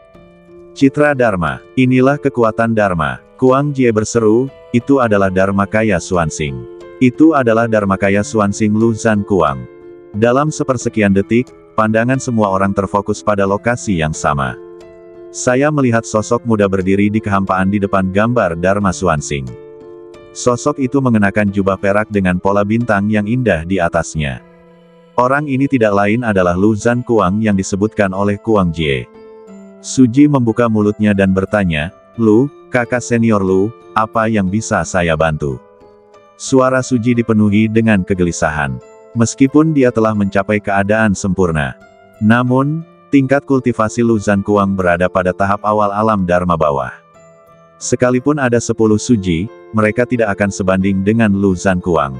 "Citra Dharma, inilah kekuatan Dharma," Kuang Jie berseru, "itu adalah Dharmakaya Xuanxing. Itu adalah Dharmakaya Xuanxing Lu Zhan Kuang." Dalam sepersekian detik, pandangan semua orang terfokus pada lokasi yang sama. Saya melihat sosok muda berdiri di kehampaan di depan gambar Dharma Xuanxing. Sosok itu mengenakan jubah perak dengan pola bintang yang indah di atasnya. Orang ini tidak lain adalah Lu Zhan Kuang yang disebutkan oleh Kuang Jie. Su Ji membuka mulutnya dan bertanya, "Lu, kakak senior Lu, apa yang bisa saya bantu?" Suara Su Ji dipenuhi dengan kegelisahan. Meskipun dia telah mencapai keadaan sempurna, namun, tingkat kultivasi Lu Zhan Kuang berada pada tahap awal alam Dharma bawah. Sekalipun ada 10 Su Ji, mereka tidak akan sebanding dengan Lu Zhan Kuang.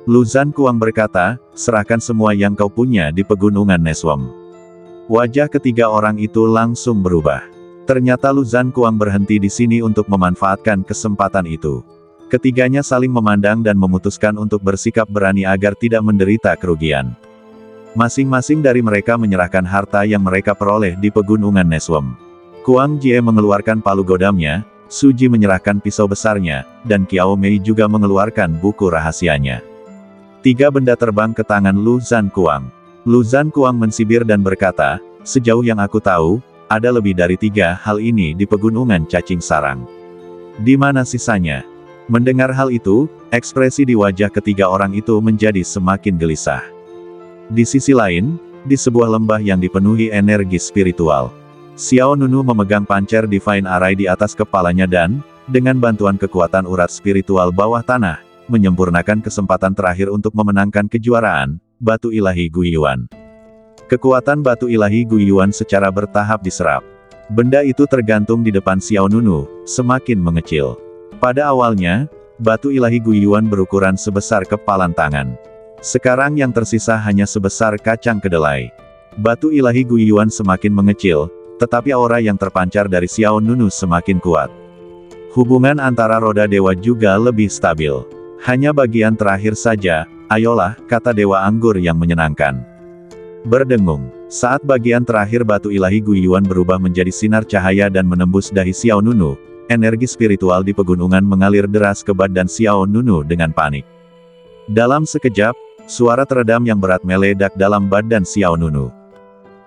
Lu Zhan Kuang berkata, "Serahkan semua yang kau punya di pegunungan Neswam." Wajah ketiga orang itu langsung berubah. Ternyata Lu Zhan Kuang berhenti di sini untuk memanfaatkan kesempatan itu. Ketiganya saling memandang dan memutuskan untuk bersikap berani agar tidak menderita kerugian. Masing-masing dari mereka menyerahkan harta yang mereka peroleh di pegunungan Neswam. Kuang Jie mengeluarkan palu godamnya, Su Ji menyerahkan pisau besarnya, dan Qiao Mei juga mengeluarkan buku rahasianya. 3 benda terbang ke tangan Lu Zhan Kuang. Lu Zhan Kuang mensibir dan berkata, "Sejauh yang aku tahu, ada lebih dari 3 hal ini di pegunungan Cacing Sarang. Di mana sisanya?" Mendengar hal itu, ekspresi di wajah ketiga orang itu menjadi semakin gelisah. Di sisi lain, di sebuah lembah yang dipenuhi energi spiritual, Xiao Nunu memegang pancer Divine Array di atas kepalanya dan, dengan bantuan kekuatan urat spiritual bawah tanah, menyempurnakan kesempatan terakhir untuk memenangkan kejuaraan, Batu Ilahi Guiyuan. Kekuatan Batu Ilahi Guiyuan secara bertahap diserap. Benda itu tergantung di depan Xiao Nunu, semakin mengecil. Pada awalnya, Batu Ilahi Guiyuan berukuran sebesar kepalan tangan. Sekarang yang tersisa hanya sebesar kacang kedelai. Batu Ilahi Guiyuan semakin mengecil, tetapi aura yang terpancar dari Xiao Nunu semakin kuat. Hubungan antara roda dewa juga lebih stabil. "Hanya bagian terakhir saja, ayolah," kata Dewa Anggur yang menyenangkan. Berdengung. Saat bagian terakhir Batu Ilahi Guiyuan berubah menjadi sinar cahaya dan menembus dahi Xiao Nunu, energi spiritual di pegunungan mengalir deras ke badan Xiao Nunu dengan panik. Dalam sekejap, suara teredam yang berat meledak dalam badan Xiao Nunu.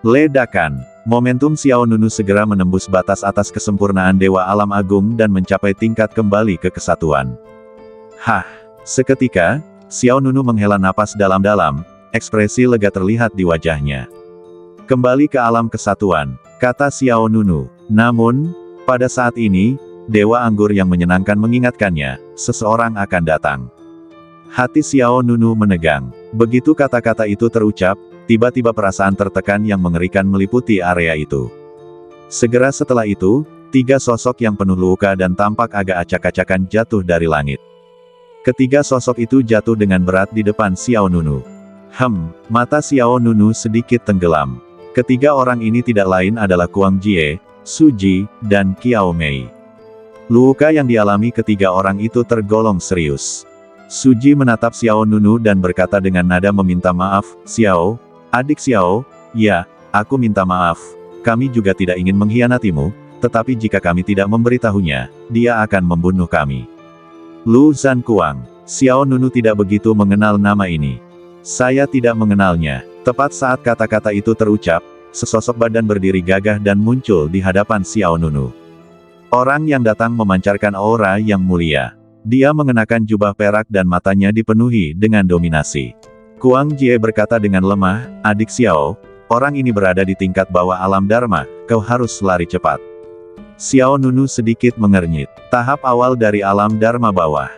Ledakan. Momentum Xiao Nunu segera menembus batas atas kesempurnaan Dewa Alam Agung dan mencapai tingkat kembali ke kesatuan. Hah! Seketika, Xiao Nunu menghela napas dalam-dalam, ekspresi lega terlihat di wajahnya. "Kembali ke alam kesatuan," kata Xiao Nunu. Namun, pada saat ini, Dewa Anggur yang menyenangkan mengingatkannya, seseorang akan datang. Hati Xiao Nunu menegang. Begitu kata-kata itu terucap, tiba-tiba perasaan tertekan yang mengerikan meliputi area itu. Segera setelah itu, 3 sosok yang penuh luka dan tampak agak acak-acakan jatuh dari langit. Ketiga sosok itu jatuh dengan berat di depan Xiao Nunu. Mata Xiao Nunu sedikit tenggelam. Ketiga orang ini tidak lain adalah Kuang Jie, Su Ji, dan Qiao Mei. Luka yang dialami ketiga orang itu tergolong serius. Su Ji menatap Xiao Nunu dan berkata dengan nada meminta maaf, "Xiao, adik Xiao, ya, aku minta maaf. Kami juga tidak ingin mengkhianatimu, tetapi jika kami tidak memberitahunya, dia akan membunuh kami. Lu Zhankuang, Xiao Nunu tidak begitu mengenal nama ini. Saya tidak mengenalnya. Tepat saat kata-kata itu terucap, sesosok badan berdiri gagah dan muncul di hadapan Xiao Nunu. Orang yang datang memancarkan aura yang mulia. Dia mengenakan jubah perak dan matanya dipenuhi dengan dominasi. Kuang Jie berkata dengan lemah, "Adik Xiao, orang ini berada di tingkat bawah alam Dharma, kau harus lari cepat." Xiao Nunu sedikit mengernyit. Tahap awal dari alam Dharma bawah.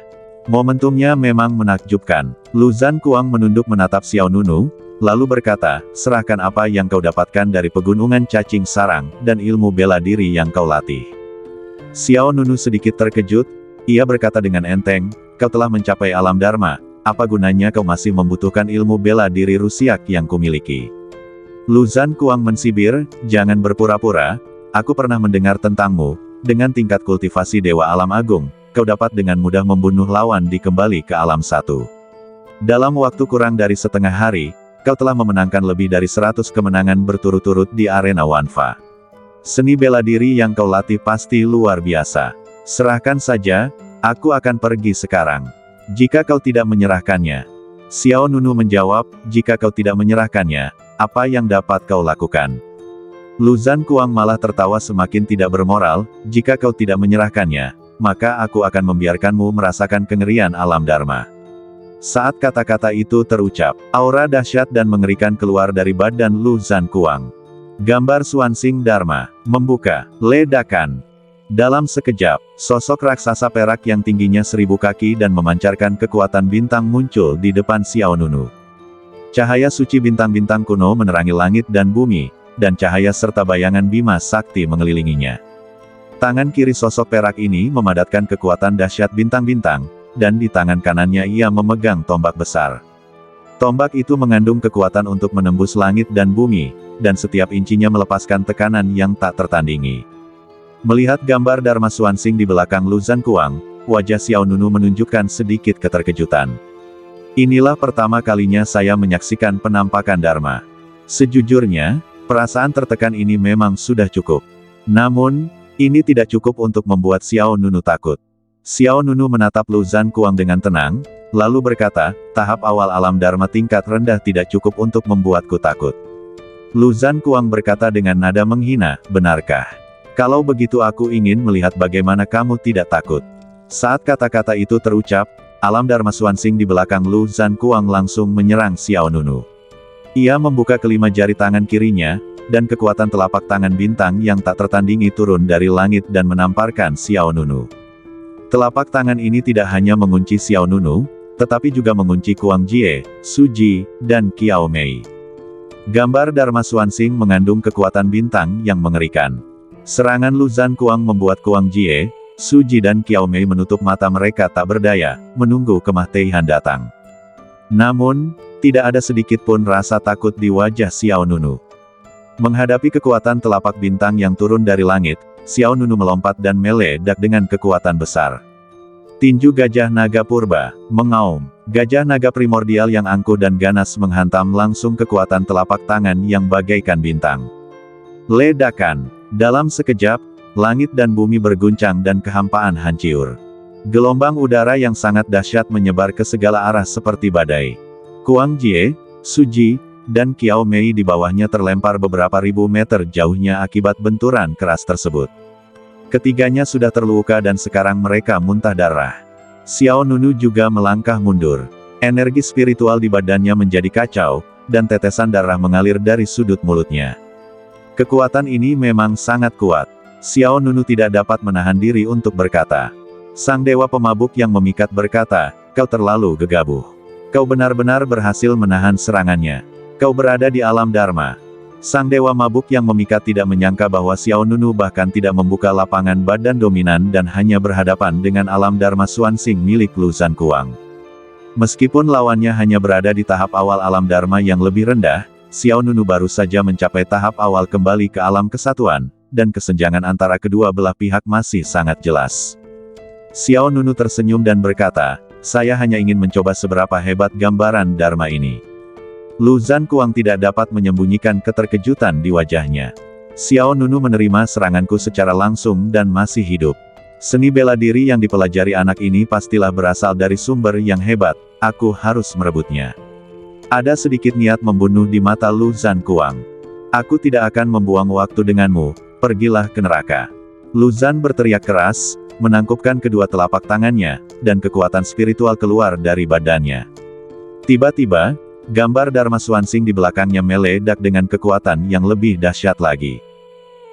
Momentumnya memang menakjubkan. Lu Zhankuang menunduk menatap Xiao Nunu, lalu berkata, "Serahkan apa yang kau dapatkan dari pegunungan cacing sarang, dan ilmu bela diri yang kau latih." Xiao Nunu sedikit terkejut. Ia berkata dengan enteng, "Kau telah mencapai alam Dharma, apa gunanya kau masih membutuhkan ilmu bela diri rusiak yang kumiliki?" Lu Zhankuang mensibir, "Jangan berpura-pura, aku pernah mendengar tentangmu, dengan tingkat kultivasi Dewa Alam Agung, kau dapat dengan mudah membunuh lawan di kembali ke alam 1. Dalam waktu kurang dari setengah hari, kau telah memenangkan lebih dari 100 kemenangan berturut-turut di arena Wanfa. Seni bela diri yang kau latih pasti luar biasa. Serahkan saja, aku akan pergi sekarang. Jika kau tidak menyerahkannya." Xiao Nunu menjawab, "Jika kau tidak menyerahkannya, apa yang dapat kau lakukan?" Lu Zhankuang malah tertawa semakin tidak bermoral, "Jika kau tidak menyerahkannya, maka aku akan membiarkanmu merasakan kengerian alam Dharma." Saat kata-kata itu terucap, aura dahsyat dan mengerikan keluar dari badan Lu Zhankuang. Gambar Swansing Dharma membuka, ledakan. Dalam sekejap, sosok raksasa perak yang tingginya 1000 kaki dan memancarkan kekuatan bintang muncul di depan Xiao Nunu. Cahaya suci bintang-bintang kuno menerangi langit dan bumi, dan cahaya serta bayangan Bima Sakti mengelilinginya. Tangan kiri sosok perak ini memadatkan kekuatan dahsyat bintang-bintang, dan di tangan kanannya ia memegang tombak besar. Tombak itu mengandung kekuatan untuk menembus langit dan bumi, dan setiap incinya melepaskan tekanan yang tak tertandingi. Melihat gambar Dharma Swansing di belakang Lu Zhankuang, wajah Xiao Nunu menunjukkan sedikit keterkejutan. "Inilah pertama kalinya saya menyaksikan penampakan Dharma. Sejujurnya, perasaan tertekan ini memang sudah cukup. Namun, ini tidak cukup untuk membuat Xiao Nunu takut." Xiao Nunu menatap Lu Zhankuang dengan tenang, lalu berkata, "Tahap awal alam Dharma tingkat rendah tidak cukup untuk membuatku takut." Lu Zhankuang berkata dengan nada menghina, "Benarkah? Kalau begitu aku ingin melihat bagaimana kamu tidak takut." Saat kata-kata itu terucap, alam Dharma Swansing di belakang Lu Zhankuang langsung menyerang Xiao Nunu. Ia membuka kelima jari tangan kirinya, dan kekuatan telapak tangan bintang yang tak tertandingi turun dari langit dan menamparkan Xiao Nunu. Telapak tangan ini tidak hanya mengunci Xiao Nunu, tetapi juga mengunci Kuang Jie, Su Ji, dan Qiao Mei. Gambar Dharma Swansing mengandung kekuatan bintang yang mengerikan. Serangan Lu Zhankuang membuat Kuang Jie, Su Ji dan Qiao Mei menutup mata mereka tak berdaya, menunggu kematian datang. Namun, tidak ada sedikit pun rasa takut di wajah Xiao Nunu. Menghadapi kekuatan telapak bintang yang turun dari langit, Xiao Nunu melompat dan meledak dengan kekuatan besar. Tinju Gajah Naga Purba, mengaum. Gajah naga primordial yang angkuh dan ganas menghantam langsung kekuatan telapak tangan yang bagaikan bintang. Ledakan. Dalam sekejap, langit dan bumi berguncang dan kehampaan hancur. Gelombang udara yang sangat dahsyat menyebar ke segala arah seperti badai. Kuang Jie, Su Ji, dan Qiao Mei di bawahnya terlempar beberapa ribu meter jauhnya akibat benturan keras tersebut. Ketiganya sudah terluka dan sekarang mereka muntah darah. Xiao Nunu juga melangkah mundur. Energi spiritual di badannya menjadi kacau, dan tetesan darah mengalir dari sudut mulutnya. Kekuatan ini memang sangat kuat. Xiao Nunu tidak dapat menahan diri untuk berkata. Sang dewa pemabuk yang memikat berkata, "Kau terlalu gegabah. Kau benar-benar berhasil menahan serangannya. Kau berada di alam Dharma." Sang dewa mabuk yang memikat tidak menyangka bahwa Xiao Nunu bahkan tidak membuka lapangan badan dominan dan hanya berhadapan dengan alam Dharma Swansing milik Lu Zhankuang. Meskipun lawannya hanya berada di tahap awal alam Dharma yang lebih rendah, Xiao Nunu baru saja mencapai tahap awal kembali ke alam kesatuan, dan kesenjangan antara kedua belah pihak masih sangat jelas. Xiao Nunu tersenyum dan berkata, "Saya hanya ingin mencoba seberapa hebat gambaran Dharma ini." Lu Zhankuang tidak dapat menyembunyikan keterkejutan di wajahnya. Xiao Nunu menerima seranganku secara langsung dan masih hidup. Seni bela diri yang dipelajari anak ini pastilah berasal dari sumber yang hebat, aku harus merebutnya. Ada sedikit niat membunuh di mata Lu Zhankuang. Aku tidak akan membuang waktu denganmu, pergilah ke neraka. Lu Zhan berteriak keras, menangkupkan kedua telapak tangannya, dan kekuatan spiritual keluar dari badannya. Tiba-tiba, gambar Dharma Xuanxing di belakangnya meledak dengan kekuatan yang lebih dahsyat lagi.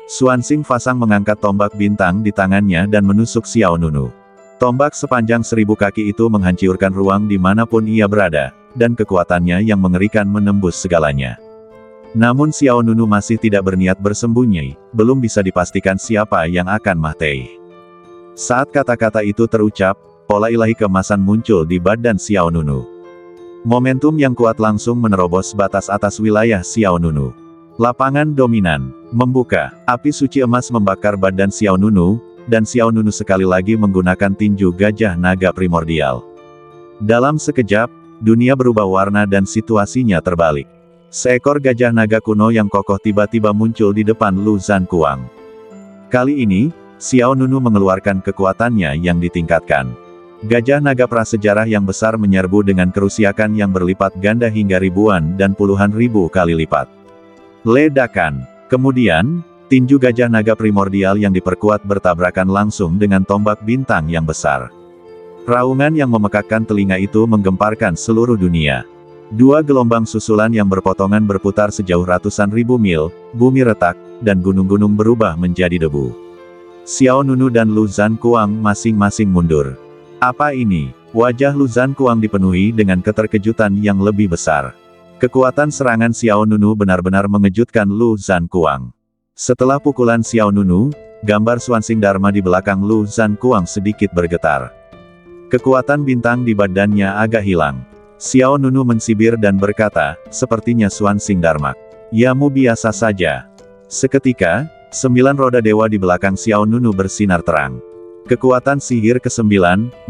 Xuanxing Fasang mengangkat tombak bintang di tangannya dan menusuk Xiao Nunu. Tombak sepanjang 1000 kaki itu menghancurkan ruang dimanapun ia berada, dan kekuatannya yang mengerikan menembus segalanya. Namun Xiao Nunu masih tidak berniat bersembunyi, belum bisa dipastikan siapa yang akan mati. Saat kata-kata itu terucap, pola ilahi keemasan muncul di badan Xiao Nunu. Momentum yang kuat langsung menerobos batas atas wilayah Xiao Nunu. Lapangan dominan membuka, api suci emas membakar badan Xiao Nunu, dan Xiao Nunu sekali lagi menggunakan tinju gajah naga primordial. Dalam sekejap, dunia berubah warna dan situasinya terbalik. Seekor gajah naga kuno yang kokoh tiba-tiba muncul di depan Lu Zhankuang. Kali ini, Xiao Nunu mengeluarkan kekuatannya yang ditingkatkan. Gajah naga prasejarah yang besar menyerbu dengan kerusakan yang berlipat ganda hingga ribuan dan puluhan ribu kali lipat. Ledakan. Kemudian, tinju gajah naga primordial yang diperkuat bertabrakan langsung dengan tombak bintang yang besar. Raungan yang memekakkan telinga itu menggemparkan seluruh dunia. Dua gelombang susulan yang berpotongan berputar sejauh ratusan ribu mil, bumi retak, dan gunung-gunung berubah menjadi debu. Xiao Nunu dan Lu Zhankuang masing-masing mundur. Apa ini? Wajah Lu Zhankuang dipenuhi dengan keterkejutan yang lebih besar. Kekuatan serangan Xiao Nunu benar-benar mengejutkan Lu Zhankuang. Setelah pukulan Xiao Nunu, gambar Xuanxing Dharma di belakang Lu Zhankuang sedikit bergetar. Kekuatan bintang di badannya agak hilang. Xiao Nunu mensibir dan berkata, sepertinya Xuanxing Dharma. Yamu biasa saja. Seketika, 9 roda dewa di belakang Xiao Nunu bersinar terang. Kekuatan sihir ke-9,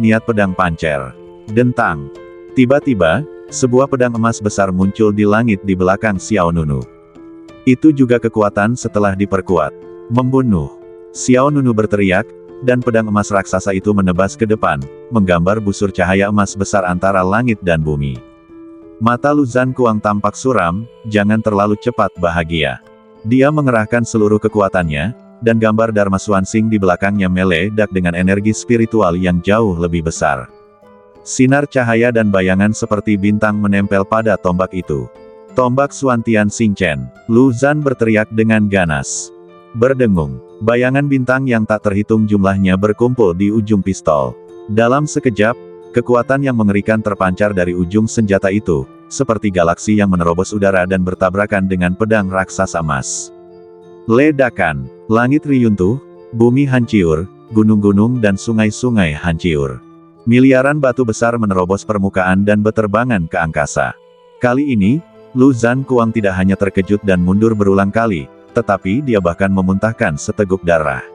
niat pedang pancer. Dentang. Tiba-tiba, sebuah pedang emas besar muncul di langit di belakang Xiao Nunu. Itu juga kekuatan setelah diperkuat. Membunuh. Xiao Nunu berteriak, dan pedang emas raksasa itu menebas ke depan, menggambar busur cahaya emas besar antara langit dan bumi. Mata Lu Zhankuang tampak suram, jangan terlalu cepat bahagia. Dia mengerahkan seluruh kekuatannya, dan gambar Dharma Xuanxing di belakangnya meledak dengan energi spiritual yang jauh lebih besar. Sinar cahaya dan bayangan seperti bintang menempel pada tombak itu. Tombak Xuantian Xingchen. Lu Zhan berteriak dengan ganas. Berdengung. Bayangan bintang yang tak terhitung jumlahnya berkumpul di ujung pistol. Dalam sekejap, kekuatan yang mengerikan terpancar dari ujung senjata itu, seperti galaksi yang menerobos udara dan bertabrakan dengan pedang raksasa emas. Ledakan. Langit riyuntuh, bumi hancur, gunung-gunung dan sungai-sungai hancur. Miliaran batu besar menerobos permukaan dan beterbangan ke angkasa. Kali ini, Lu Zhankuang tidak hanya terkejut dan mundur berulang kali, tetapi dia bahkan memuntahkan seteguk darah.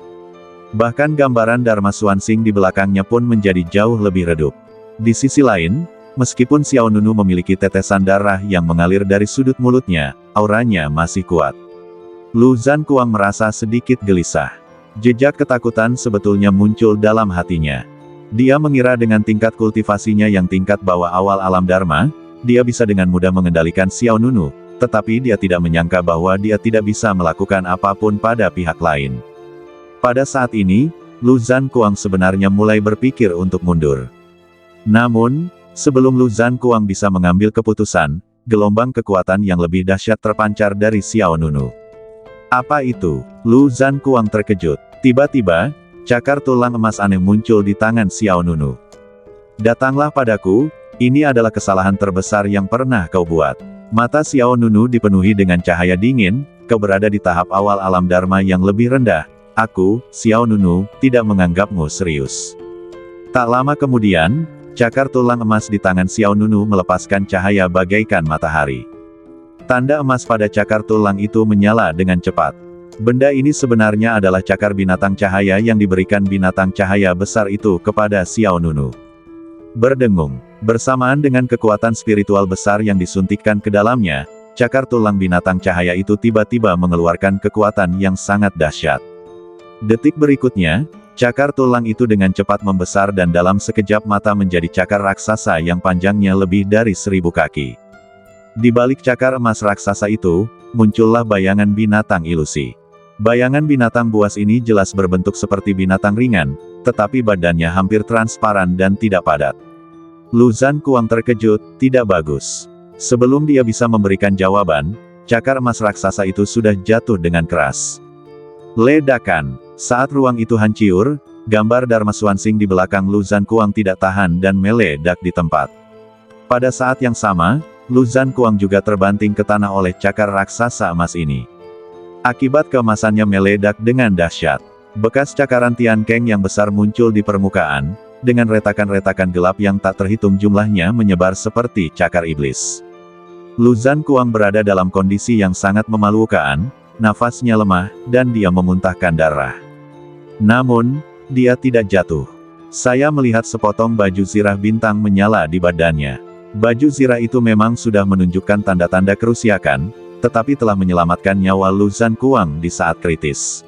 Bahkan gambaran Dharma Xuanxing di belakangnya pun menjadi jauh lebih redup. Di sisi lain, meskipun Xiao Nunu memiliki tetesan darah yang mengalir dari sudut mulutnya, auranya masih kuat. Lu Zhankuang merasa sedikit gelisah. Jejak ketakutan sebetulnya muncul dalam hatinya. Dia mengira dengan tingkat kultivasinya yang tingkat bawah awal alam Dharma, dia bisa dengan mudah mengendalikan Xiao Nunu, tetapi dia tidak menyangka bahwa dia tidak bisa melakukan apapun pada pihak lain. Pada saat ini, Lu Zhankuang sebenarnya mulai berpikir untuk mundur. Namun, sebelum Lu Zhankuang bisa mengambil keputusan, gelombang kekuatan yang lebih dahsyat terpancar dari Xiao Nunu. Apa itu? Lu Zhankuang terkejut. Tiba-tiba, cakar tulang emas aneh muncul di tangan Xiao Nunu. Datanglah padaku, ini adalah kesalahan terbesar yang pernah kau buat. Mata Xiao Nunu dipenuhi dengan cahaya dingin, kau berada di tahap awal alam Dharma yang lebih rendah. Aku, Xiao Nunu, tidak menganggapmu serius. Tak lama kemudian, cakar tulang emas di tangan Xiao Nunu melepaskan cahaya bagaikan matahari. Tanda emas pada cakar tulang itu menyala dengan cepat. Benda ini sebenarnya adalah cakar binatang cahaya yang diberikan binatang cahaya besar itu kepada Xiao Nunu. Berdengung, bersamaan dengan kekuatan spiritual besar yang disuntikkan ke dalamnya, cakar tulang binatang cahaya itu tiba-tiba mengeluarkan kekuatan yang sangat dahsyat. Detik berikutnya, cakar tulang itu dengan cepat membesar dan dalam sekejap mata menjadi cakar raksasa yang panjangnya lebih dari 1000 kaki. Di balik cakar emas raksasa itu, muncullah bayangan binatang ilusi. Bayangan binatang buas ini jelas berbentuk seperti binatang ringan, tetapi badannya hampir transparan dan tidak padat. Lu Zhankuang terkejut, tidak bagus. Sebelum dia bisa memberikan jawaban, cakar emas raksasa itu sudah jatuh dengan keras. Ledakan. Saat ruang itu hancur, gambar Dharma Swansing di belakang Lu Zhankuang tidak tahan dan meledak di tempat. Pada saat yang sama, Lu Zhankuang juga terbanting ke tanah oleh cakar raksasa emas ini. Akibat keemasannya meledak dengan dahsyat. Bekas cakaran Tian Keng yang besar muncul di permukaan, dengan retakan-retakan gelap yang tak terhitung jumlahnya menyebar seperti cakar iblis. Lu Zhankuang berada dalam kondisi yang sangat memalukan, nafasnya lemah, dan dia memuntahkan darah. Namun, dia tidak jatuh. Saya melihat sepotong baju zirah bintang menyala di badannya. Baju zirah itu memang sudah menunjukkan tanda-tanda kerusakan, tetapi telah menyelamatkan nyawa Lu Zhankuang di saat kritis.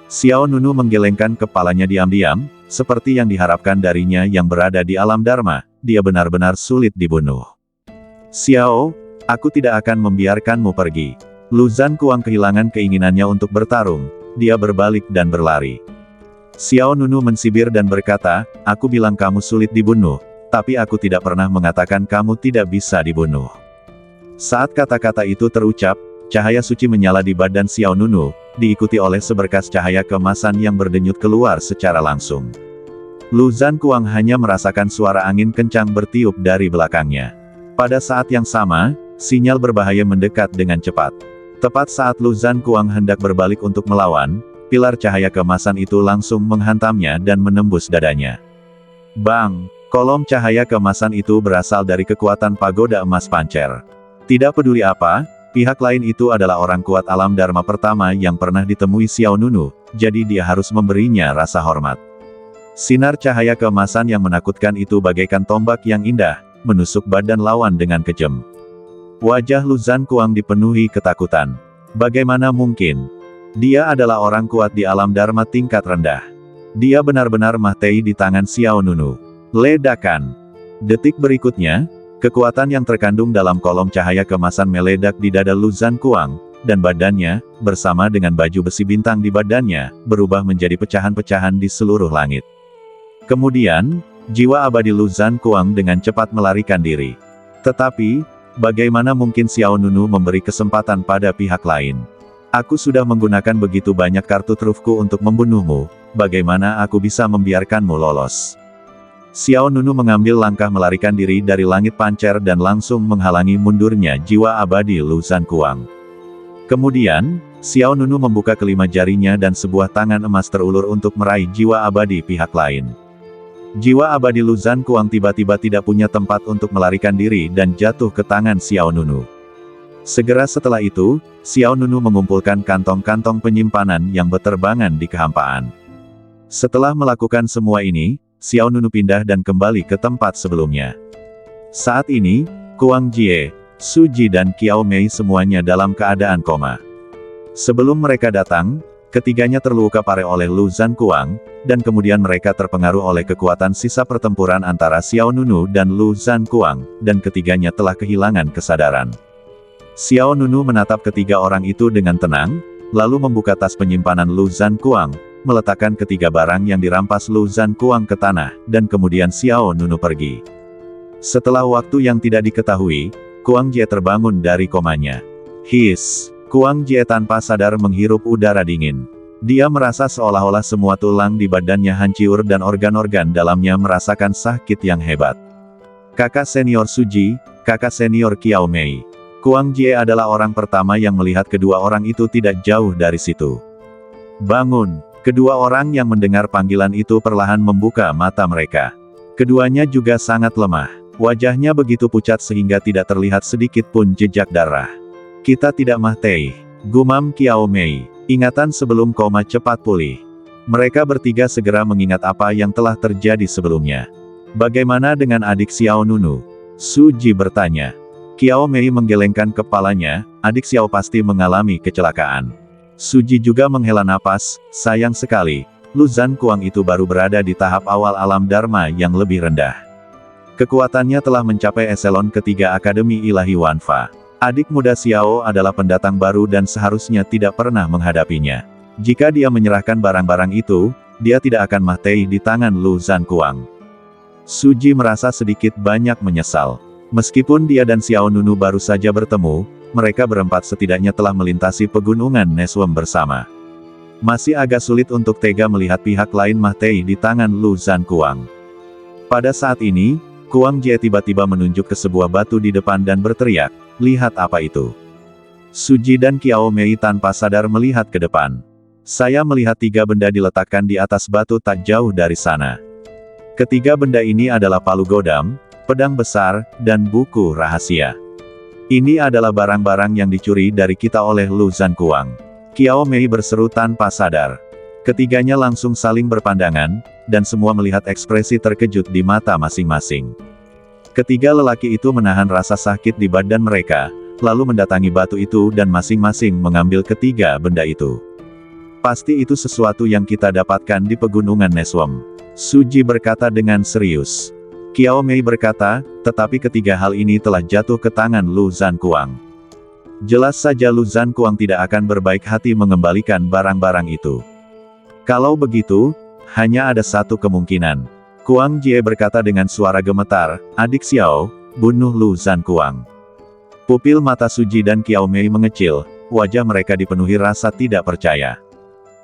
Xiao Nunu menggelengkan kepalanya diam-diam, seperti yang diharapkan darinya yang berada di alam Dharma, dia benar-benar sulit dibunuh. Xiao, aku tidak akan membiarkanmu pergi. Lu Zhankuang kehilangan keinginannya untuk bertarung, dia berbalik dan berlari. Xiao Nunu mensibir dan berkata, aku bilang kamu sulit dibunuh, tapi aku tidak pernah mengatakan kamu tidak bisa dibunuh. Saat kata-kata itu terucap, cahaya suci menyala di badan Xiao Nunu, diikuti oleh seberkas cahaya keemasan yang berdenyut keluar secara langsung. Lu Zhankuang hanya merasakan suara angin kencang bertiup dari belakangnya. Pada saat yang sama, sinyal berbahaya mendekat dengan cepat. Tepat saat Lu Zhankuang hendak berbalik untuk melawan, pilar cahaya keemasan itu langsung menghantamnya dan menembus dadanya. Bang! Kolom cahaya keemasan itu berasal dari kekuatan pagoda emas pancer. Tidak peduli apa, pihak lain itu adalah orang kuat alam Dharma pertama yang pernah ditemui Xiao Nunu, jadi dia harus memberinya rasa hormat. Sinar cahaya keemasan yang menakutkan itu bagaikan tombak yang indah, menusuk badan lawan dengan kejam. Wajah Lu Zhankuang dipenuhi ketakutan. Bagaimana mungkin? Dia adalah orang kuat di alam Dharma tingkat rendah. Dia benar-benar mati di tangan Xiao Nunu. Ledakan. Detik berikutnya, kekuatan yang terkandung dalam kolom cahaya keemasan meledak di dada Lu Zhankuang, dan badannya, bersama dengan baju besi bintang di badannya, berubah menjadi pecahan-pecahan di seluruh langit. Kemudian, jiwa abadi Lu Zhankuang dengan cepat melarikan diri. Tetapi, bagaimana mungkin Xiao Nunu memberi kesempatan pada pihak lain? Aku sudah menggunakan begitu banyak kartu trufku untuk membunuhmu, bagaimana aku bisa membiarkanmu lolos? Xiao Nunu mengambil langkah melarikan diri dari langit pancer dan langsung menghalangi mundurnya jiwa abadi Lu Zhankuang. Kemudian, Xiao Nunu membuka kelima jarinya dan sebuah tangan emas terulur untuk meraih jiwa abadi pihak lain. Jiwa abadi Lu Zhankuang tiba-tiba tidak punya tempat untuk melarikan diri dan jatuh ke tangan Xiao Nunu. Segera setelah itu, Xiao Nunu mengumpulkan kantong-kantong penyimpanan yang berterbangan di kehampaan. Setelah melakukan semua ini, Xiao Nunu pindah dan kembali ke tempat sebelumnya. Saat ini, Kuang Jie, Su Ji dan Qiao Mei semuanya dalam keadaan koma. Sebelum mereka datang, ketiganya terluka parah oleh Lu Zhankuang, dan kemudian mereka terpengaruh oleh kekuatan sisa pertempuran antara Xiao Nunu dan Lu Zhankuang, dan ketiganya telah kehilangan kesadaran. Xiao Nunu menatap ketiga orang itu dengan tenang, lalu membuka tas penyimpanan Lu Zhankuang, meletakkan ketiga barang yang dirampas Lu Zhankuang ke tanah, dan kemudian Xiao Nunu pergi. Setelah waktu yang tidak diketahui, Kuang Jie terbangun dari komanya. His! Kuang Jie tanpa sadar menghirup udara dingin. Dia merasa seolah-olah semua tulang di badannya hancur dan organ-organ dalamnya merasakan sakit yang hebat. Kakak senior Su Ji, kakak senior Qiao Mei. Kuang Jie adalah orang pertama yang melihat kedua orang itu tidak jauh dari situ. Bangun! Kedua orang yang mendengar panggilan itu perlahan membuka mata mereka. Keduanya juga sangat lemah. Wajahnya begitu pucat sehingga tidak terlihat sedikit pun jejak darah. Kita tidak mati, gumam Qiao Mei. Ingatan sebelum koma cepat pulih. Mereka bertiga segera mengingat apa yang telah terjadi sebelumnya. Bagaimana dengan adik Xiao Nunu? Su Ji bertanya. Qiao Mei menggelengkan kepalanya, adik Xiao pasti mengalami kecelakaan. Suji juga menghela napas, sayang sekali, Lu Zhankuang itu baru berada di tahap awal alam Dharma yang lebih rendah. Kekuatannya telah mencapai eselon ketiga Akademi Ilahi Wanfa. Adik muda Xiao adalah pendatang baru dan seharusnya tidak pernah menghadapinya. Jika dia menyerahkan barang-barang itu, dia tidak akan mati di tangan Lu Zhankuang. Suji merasa sedikit banyak menyesal. Meskipun dia dan Xiao Nunu baru saja bertemu, mereka berempat setidaknya telah melintasi pegunungan Neswem bersama. Masih agak sulit untuk tega melihat pihak lain mati di tangan Lu Zhankuang. Pada saat ini, Kuang Jie tiba-tiba menunjuk ke sebuah batu di depan dan berteriak, "Lihat apa itu?" Suji dan Qiao Mei tanpa sadar melihat ke depan. Saya melihat 3 benda diletakkan di atas batu tak jauh dari sana. Ketiga benda ini adalah palu godam, pedang besar, dan buku rahasia. Ini adalah barang-barang yang dicuri dari kita oleh Lu Zhankuang. Qiao Mei berseru tanpa sadar. Ketiganya langsung saling berpandangan, dan semua melihat ekspresi terkejut di mata masing-masing. Ketiga lelaki itu menahan rasa sakit di badan mereka, lalu mendatangi batu itu dan masing-masing mengambil ketiga benda itu. Pasti itu sesuatu yang kita dapatkan di pegunungan Neswem. Suji berkata dengan serius. Qiao Mei berkata, tetapi ketiga hal ini telah jatuh ke tangan Lu Zhankuang. Jelas saja Lu Zhankuang tidak akan berbaik hati mengembalikan barang-barang itu. Kalau begitu, hanya ada satu kemungkinan. Kuang Jie berkata dengan suara gemetar, adik Xiao, bunuh Lu Zhankuang. Pupil mata Suji dan Qiao Mei mengecil, wajah mereka dipenuhi rasa tidak percaya.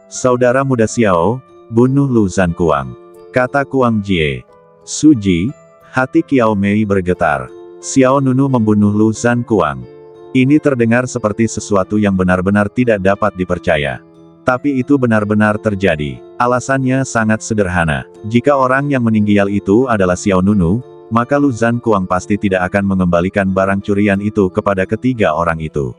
Saudara muda Xiao, bunuh Lu Zhankuang, kata Kuang Jie. Suji, hati Qiao Mei bergetar. Xiao Nunu membunuh Lu Zhankuang. Ini terdengar seperti sesuatu yang benar-benar tidak dapat dipercaya. Tapi itu benar-benar terjadi. Alasannya sangat sederhana. Jika orang yang meninggal itu adalah Xiao Nunu, maka Lu Zhankuang pasti tidak akan mengembalikan barang curian itu kepada ketiga orang itu.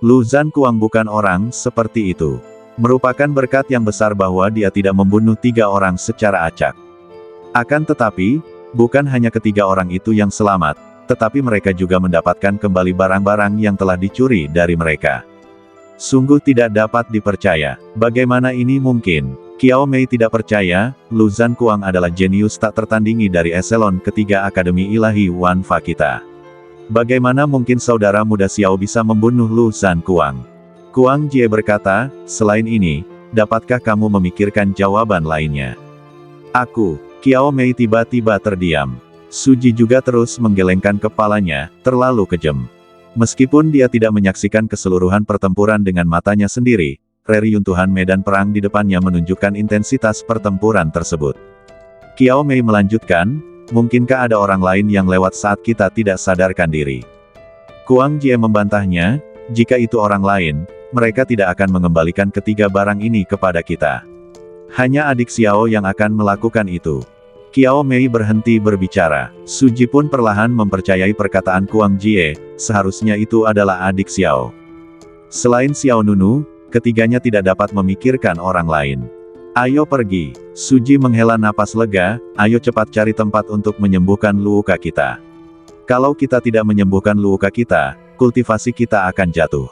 Lu Zhankuang bukan orang seperti itu. Merupakan berkat yang besar bahwa dia tidak membunuh 3 orang secara acak. Akan tetapi, bukan hanya ketiga orang itu yang selamat, tetapi mereka juga mendapatkan kembali barang-barang yang telah dicuri dari mereka. Sungguh tidak dapat dipercaya. Bagaimana ini mungkin? Qiao Mei tidak percaya, Lu Zhankuang adalah jenius tak tertandingi dari eselon ketiga Akademi Ilahi Wanfa kita. Bagaimana mungkin saudara muda Xiao bisa membunuh Lu Zhankuang? Kuang Jie berkata, selain ini, dapatkah kamu memikirkan jawaban lainnya? Aku. Qiao Mei tiba-tiba terdiam. Suji juga terus menggelengkan kepalanya, terlalu kejam. Meskipun dia tidak menyaksikan keseluruhan pertempuran dengan matanya sendiri, reruntuhan medan perang di depannya menunjukkan intensitas pertempuran tersebut. Qiao Mei melanjutkan, mungkinkah ada orang lain yang lewat saat kita tidak sadarkan diri? Kuang Jie membantahnya, jika itu orang lain, mereka tidak akan mengembalikan ketiga barang ini kepada kita. Hanya adik Xiao yang akan melakukan itu. Qiao Mei berhenti berbicara. Suji pun perlahan mempercayai perkataan Kuang Jie, seharusnya itu adalah adik Xiao. Selain Xiao Nunu, ketiganya tidak dapat memikirkan orang lain. Ayo pergi. Suji menghela napas lega, ayo cepat cari tempat untuk menyembuhkan luka kita. Kalau kita tidak menyembuhkan luka kita, kultivasi kita akan jatuh.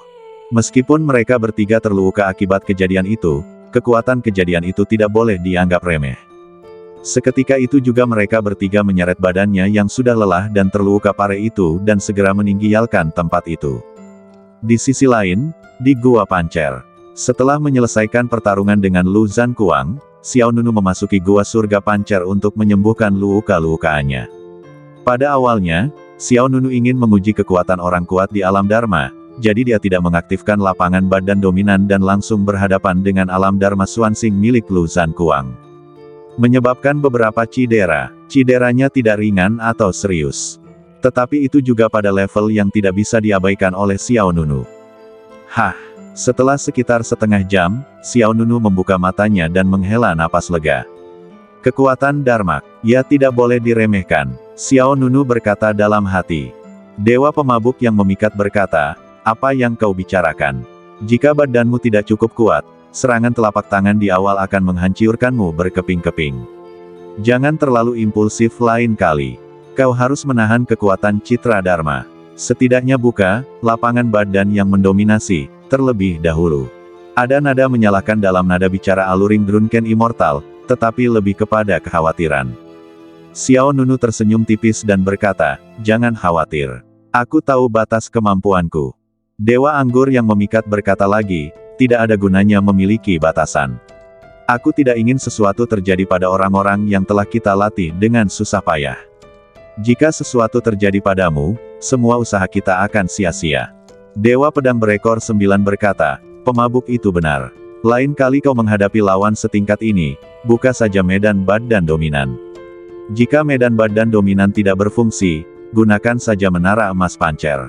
Meskipun mereka bertiga terluka akibat kejadian itu, kekuatan kejadian itu tidak boleh dianggap remeh. Seketika itu juga mereka bertiga menyeret badannya yang sudah lelah dan terluka parah itu dan segera meninggalkan tempat itu. Di sisi lain, di Gua Pancer. Setelah menyelesaikan pertarungan dengan Lu Zhankuang, Xiao Nunu memasuki Gua Surga Pancer untuk menyembuhkan luka-lukaannya. Pada awalnya, Xiao Nunu ingin menguji kekuatan orang kuat di alam Dharma, jadi dia tidak mengaktifkan lapangan badan dominan dan langsung berhadapan dengan alam Dharma Xuanxing milik Lu Zhankuang. Menyebabkan beberapa cedera. Cederanya tidak ringan atau serius. Tetapi itu juga pada level yang tidak bisa diabaikan oleh Xiao Nunu. Setelah sekitar setengah jam, Xiao Nunu membuka matanya dan menghela napas lega. Kekuatan Dharma, ya tidak boleh diremehkan. Xiao Nunu berkata dalam hati. Dewa pemabuk yang memikat berkata, apa yang kau bicarakan? Jika badanmu tidak cukup kuat, serangan telapak tangan di awal akan menghancurkanmu berkeping-keping. Jangan terlalu impulsif lain kali. Kau harus menahan kekuatan citra Dharma. Setidaknya buka lapangan badan yang mendominasi terlebih dahulu. Ada nada menyalahkan dalam nada bicara Aluring Drunken Immortal, tetapi lebih kepada kekhawatiran. Xiao Nunu tersenyum tipis dan berkata, "Jangan khawatir. Aku tahu batas kemampuanku." Dewa Anggur yang memikat berkata lagi, "Tidak ada gunanya memiliki batasan. Aku tidak ingin sesuatu terjadi pada orang-orang yang telah kita latih dengan susah payah. Jika sesuatu terjadi padamu, semua usaha kita akan sia-sia." Dewa Pedang Berekor 9 berkata, "Pemabuk itu benar. Lain kali kau menghadapi lawan setingkat ini, buka saja medan badan dominan. Jika medan badan dominan tidak berfungsi, gunakan saja menara emas pancer.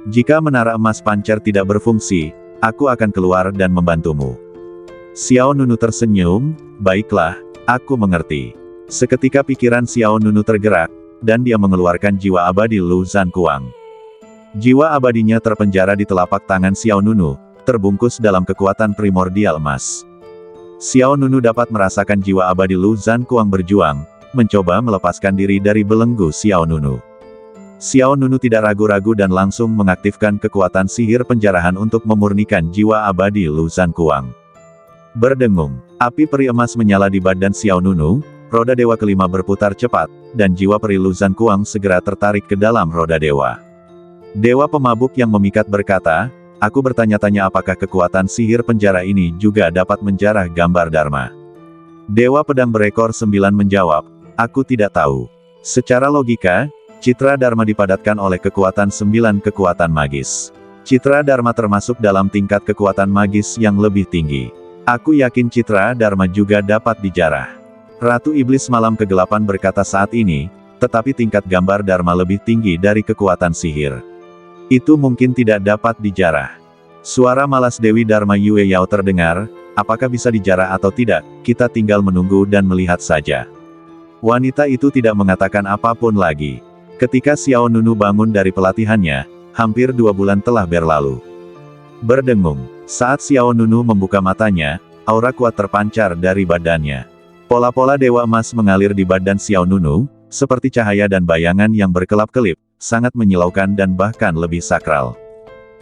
Jika menara emas pancer tidak berfungsi, aku akan keluar dan membantumu." Xiao Nunu tersenyum, "Baiklah, aku mengerti." Seketika pikiran Xiao Nunu tergerak, dan dia mengeluarkan jiwa abadi Lu Zhankuang. Jiwa abadinya terpenjara di telapak tangan Xiao Nunu, terbungkus dalam kekuatan primordial emas. Xiao Nunu dapat merasakan jiwa abadi Lu Zhankuang berjuang, mencoba melepaskan diri dari belenggu Xiao Nunu. Xiao Nunu tidak ragu-ragu dan langsung mengaktifkan kekuatan sihir penjarahan untuk memurnikan jiwa abadi Lu Zhankuang. Berdengung, api peri emas menyala di badan Xiao Nunu, roda dewa kelima berputar cepat, dan jiwa peri Lu Zhankuang segera tertarik ke dalam roda dewa. Dewa pemabuk yang memikat berkata, "Aku bertanya-tanya apakah kekuatan sihir penjara ini juga dapat menjarah gambar Dharma." Dewa Pedang Berekor 9 menjawab, "Aku tidak tahu. Secara logika, citra Dharma dipadatkan oleh kekuatan 9 kekuatan magis. Citra Dharma termasuk dalam tingkat kekuatan magis yang lebih tinggi. Aku yakin citra Dharma juga dapat dijarah." Ratu Iblis Malam Kegelapan berkata saat ini, "Tetapi tingkat gambar Dharma lebih tinggi dari kekuatan sihir. Itu mungkin tidak dapat dijarah." Suara malas Dewi Dharma Yue Yao terdengar, "Apakah bisa dijarah atau tidak, kita tinggal menunggu dan melihat saja." Wanita itu tidak mengatakan apapun lagi. Ketika Xiao Nunu bangun dari pelatihannya, hampir 2 bulan telah berlalu. Berdengung, saat Xiao Nunu membuka matanya, aura kuat terpancar dari badannya. Pola-pola dewa emas mengalir di badan Xiao Nunu, seperti cahaya dan bayangan yang berkelap-kelip, sangat menyilaukan dan bahkan lebih sakral.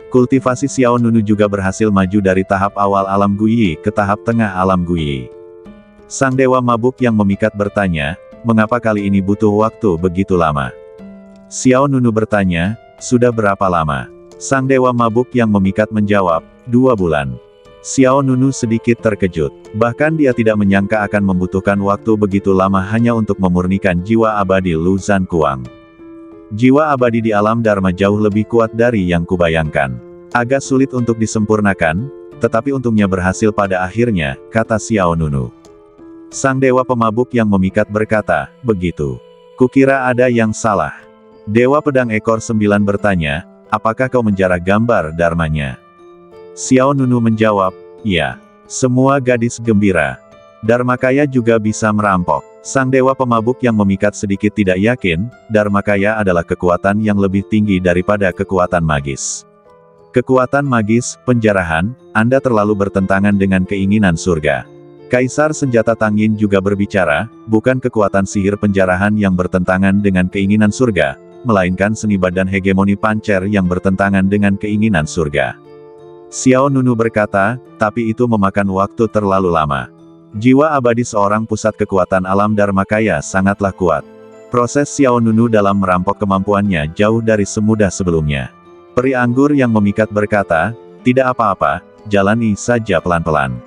Kultivasi Xiao Nunu juga berhasil maju dari tahap awal alam Guyi ke tahap tengah alam Guyi. Sang dewa mabuk yang memikat bertanya, "Mengapa kali ini butuh waktu begitu lama?" Xiao Nunu bertanya, "Sudah berapa lama?" Sang dewa mabuk yang memikat menjawab, 2 bulan. Xiao Nunu sedikit terkejut. Bahkan dia tidak menyangka akan membutuhkan waktu begitu lama hanya untuk memurnikan jiwa abadi Lu Zhankuang. Jiwa abadi di alam Dharma jauh lebih kuat dari yang kubayangkan. Agak sulit untuk disempurnakan, tetapi untungnya berhasil pada akhirnya, kata Xiao Nunu. Sang dewa pemabuk yang memikat berkata, "Begitu. Kukira ada yang salah." Dewa Pedang Ekor 9 bertanya, "Apakah kau menjarah gambar Dharmanya?" Xiao Nunu menjawab, "Ya." Semua gadis gembira. Dharmakaya juga bisa merampok. Sang dewa pemabuk yang memikat sedikit tidak yakin, Dharmakaya adalah kekuatan yang lebih tinggi daripada kekuatan magis. Kekuatan magis, penjarahan, Anda terlalu bertentangan dengan keinginan surga. Kaisar Senjata Tangin juga berbicara, bukan kekuatan sihir penjarahan yang bertentangan dengan keinginan surga, melainkan seni badan hegemoni pancer yang bertentangan dengan keinginan surga. Xiao Nunu berkata, "Tapi itu memakan waktu terlalu lama. Jiwa abadi seorang pusat kekuatan alam Dharmakaya sangatlah kuat. Proses Xiao Nunu dalam merampok kemampuannya jauh dari semudah sebelumnya." Peri anggur yang memikat berkata, "Tidak apa-apa, jalani saja pelan-pelan."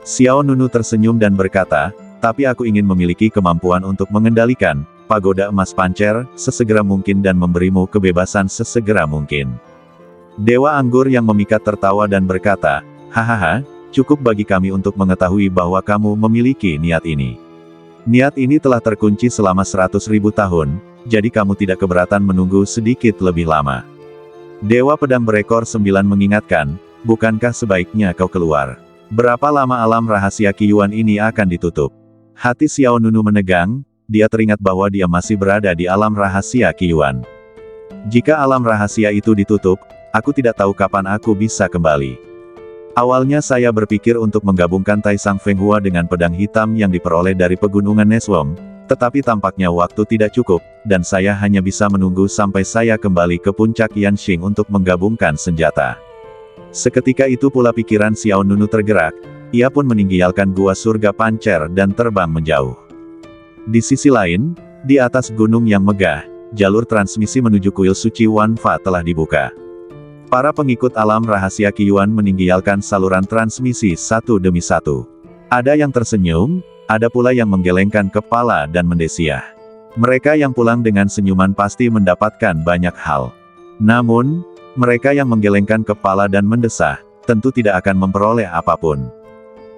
Xiao Nunu tersenyum dan berkata, "Tapi aku ingin memiliki kemampuan untuk mengendalikan pagoda emas pancer sesegera mungkin dan memberimu kebebasan sesegera mungkin." Dewa anggur yang memikat tertawa dan berkata, "Hahaha, cukup bagi kami untuk mengetahui bahwa kamu memiliki niat ini. Niat ini telah terkunci selama 100.000 tahun, jadi kamu tidak keberatan menunggu sedikit lebih lama." Dewa Pedang Berekor 9 mengingatkan, "Bukankah sebaiknya kau keluar? Berapa lama alam rahasia Qiyuan ini akan ditutup?" Hati Xiao Nunu menegang, dia teringat bahwa dia masih berada di alam rahasia Qiyuan. Jika alam rahasia itu ditutup, aku tidak tahu kapan aku bisa kembali. Awalnya saya berpikir untuk menggabungkan Taisang Feng Hua dengan pedang hitam yang diperoleh dari pegunungan Neswom, Tetapi tampaknya waktu tidak cukup, dan saya hanya bisa menunggu sampai saya kembali ke puncak Yanxing untuk menggabungkan senjata. Seketika itu pula pikiran Xiao Nunu tergerak, ia pun meninggalkan gua surga Pancer dan terbang menjauh. Di sisi lain, di atas gunung yang megah, jalur transmisi menuju kuil suci Wanfa telah dibuka. Para pengikut alam rahasia Qiyuan meninggalkan saluran transmisi satu demi satu. Ada yang tersenyum, ada pula yang menggelengkan kepala dan mendesiah. Mereka yang pulang dengan senyuman pasti mendapatkan banyak hal. Namun, mereka yang menggelengkan kepala dan mendesah, tentu tidak akan memperoleh apapun.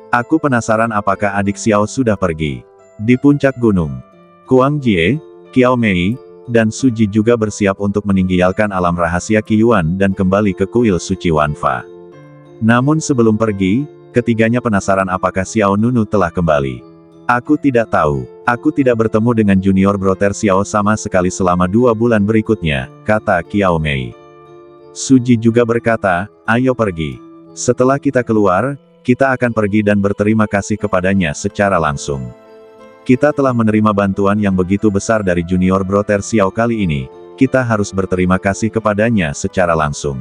Aku penasaran apakah adik Xiao sudah pergi. Di puncak gunung, Kuang Jie, Qiao Mei, dan Suji juga bersiap untuk meninggalkan alam rahasia Qiyuan dan kembali ke kuil suci Wanfa. Namun sebelum pergi, ketiganya penasaran apakah Xiao Nunu telah kembali. Aku tidak tahu. Aku tidak bertemu dengan junior brother Xiao sama sekali selama 2 bulan berikutnya, kata Qiao Mei. Suji juga berkata, ayo pergi. Setelah kita keluar, kita akan pergi dan berterima kasih kepadanya secara langsung. Kita telah menerima bantuan yang begitu besar dari junior brother Xiao kali ini, kita harus berterima kasih kepadanya secara langsung.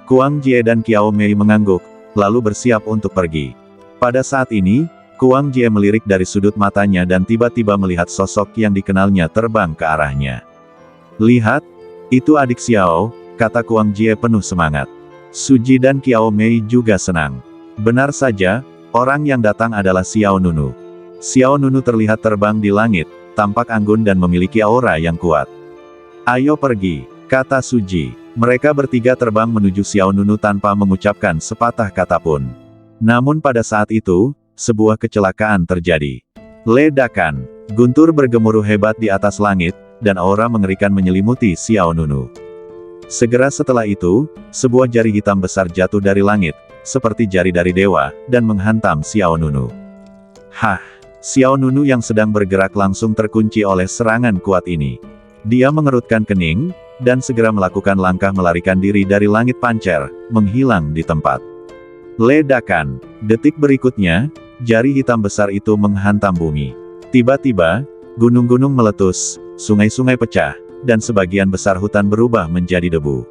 Kuang Jie dan Qiao Mei mengangguk, lalu bersiap untuk pergi. Pada saat ini, Kuang Jie melirik dari sudut matanya dan tiba-tiba melihat sosok yang dikenalnya terbang ke arahnya. Lihat, itu adik Xiao, kata Kuang Jie penuh semangat. Suji dan Qiao Mei juga senang. Benar saja, orang yang datang adalah Xiao Nunu. Xiao Nunu terlihat terbang di langit, tampak anggun dan memiliki aura yang kuat. Ayo pergi, kata Suji. Mereka bertiga terbang menuju Xiao Nunu tanpa mengucapkan sepatah kata pun. Namun pada saat itu, sebuah kecelakaan terjadi. Ledakan, guntur bergemuruh hebat di atas langit, dan aura mengerikan menyelimuti Xiao Nunu. Segera setelah itu, sebuah jari hitam besar jatuh dari langit, seperti jari dari dewa, dan menghantam Xiao Nunu. Hah! Xiao Nunu yang sedang bergerak langsung terkunci oleh serangan kuat ini. Dia mengerutkan kening, dan segera melakukan langkah melarikan diri dari langit Pancer, menghilang di tempat. Ledakan. Detik berikutnya, jari hitam besar itu menghantam bumi. Tiba-tiba, gunung-gunung meletus, sungai-sungai pecah, dan sebagian besar hutan berubah menjadi debu.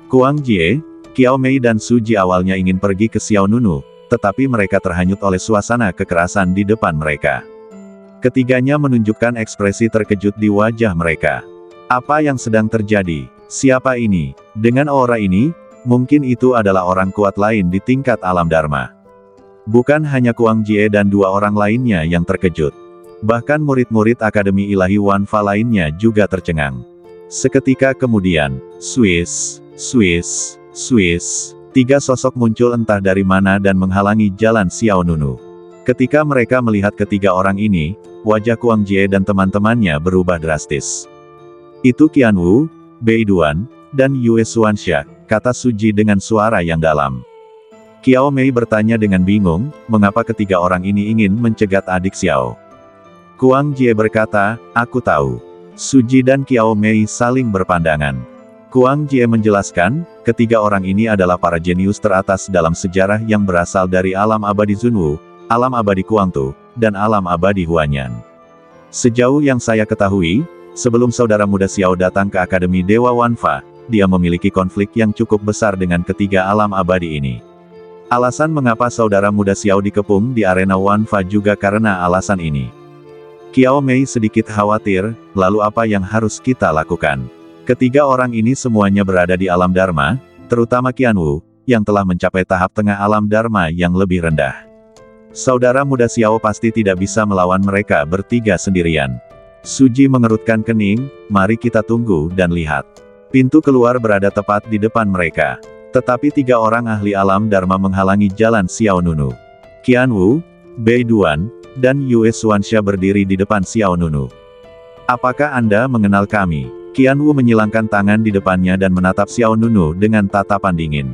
Kuang Jie, Qiao Mei dan Suji awalnya ingin pergi ke Xiao Nunu, tetapi mereka terhanyut oleh suasana kekerasan di depan mereka. Ketiganya menunjukkan ekspresi terkejut di wajah mereka. Apa yang sedang terjadi? Siapa ini? Dengan aura ini, mungkin itu adalah orang kuat lain di tingkat alam Dharma. Bukan hanya Kuang Jie dan 2 orang lainnya yang terkejut. Bahkan murid-murid Akademi Ilahi Wanfa lainnya juga tercengang. Seketika kemudian, Swiss, Swiss, Swiss. 3 sosok muncul entah dari mana dan menghalangi jalan Xiao Nunu. Ketika mereka melihat ketiga orang ini, wajah Kuang Jie dan teman-temannya berubah drastis. Itu Qianwu, Bei Duan, dan Yue Xuanxia, kata Suji dengan suara yang dalam. Qiao Mei bertanya dengan bingung, mengapa ketiga orang ini ingin mencegat adik Xiao. Kuang Jie berkata, aku tahu. Suji dan Qiao Mei saling berpandangan. Kuang Jie menjelaskan, ketiga orang ini adalah para jenius teratas dalam sejarah yang berasal dari alam abadi Zunwu, alam abadi Kuangtu, dan alam abadi Huanyan. Sejauh yang saya ketahui, sebelum saudara muda Xiao datang ke Akademi Dewa Wanfa, dia memiliki konflik yang cukup besar dengan ketiga alam abadi ini. Alasan mengapa saudara muda Xiao dikepung di arena Wanfa juga karena alasan ini. Qiao Mei sedikit khawatir, lalu apa yang harus kita lakukan? Ketiga orang ini semuanya berada di alam Dharma, terutama Qianwu, yang telah mencapai tahap tengah alam Dharma yang lebih rendah. Saudara muda Xiao pasti tidak bisa melawan mereka bertiga sendirian. Suji mengerutkan kening, mari kita tunggu dan lihat. Pintu keluar berada tepat di depan mereka. Tetapi 3 orang ahli alam Dharma menghalangi jalan Xiao Nunu. Qianwu, Bei Duan, dan Yue Xuanxia berdiri di depan Xiao Nunu. Apakah Anda mengenal kami? Qianwu menyilangkan tangan di depannya dan menatap Xiao Nunu dengan tatapan dingin.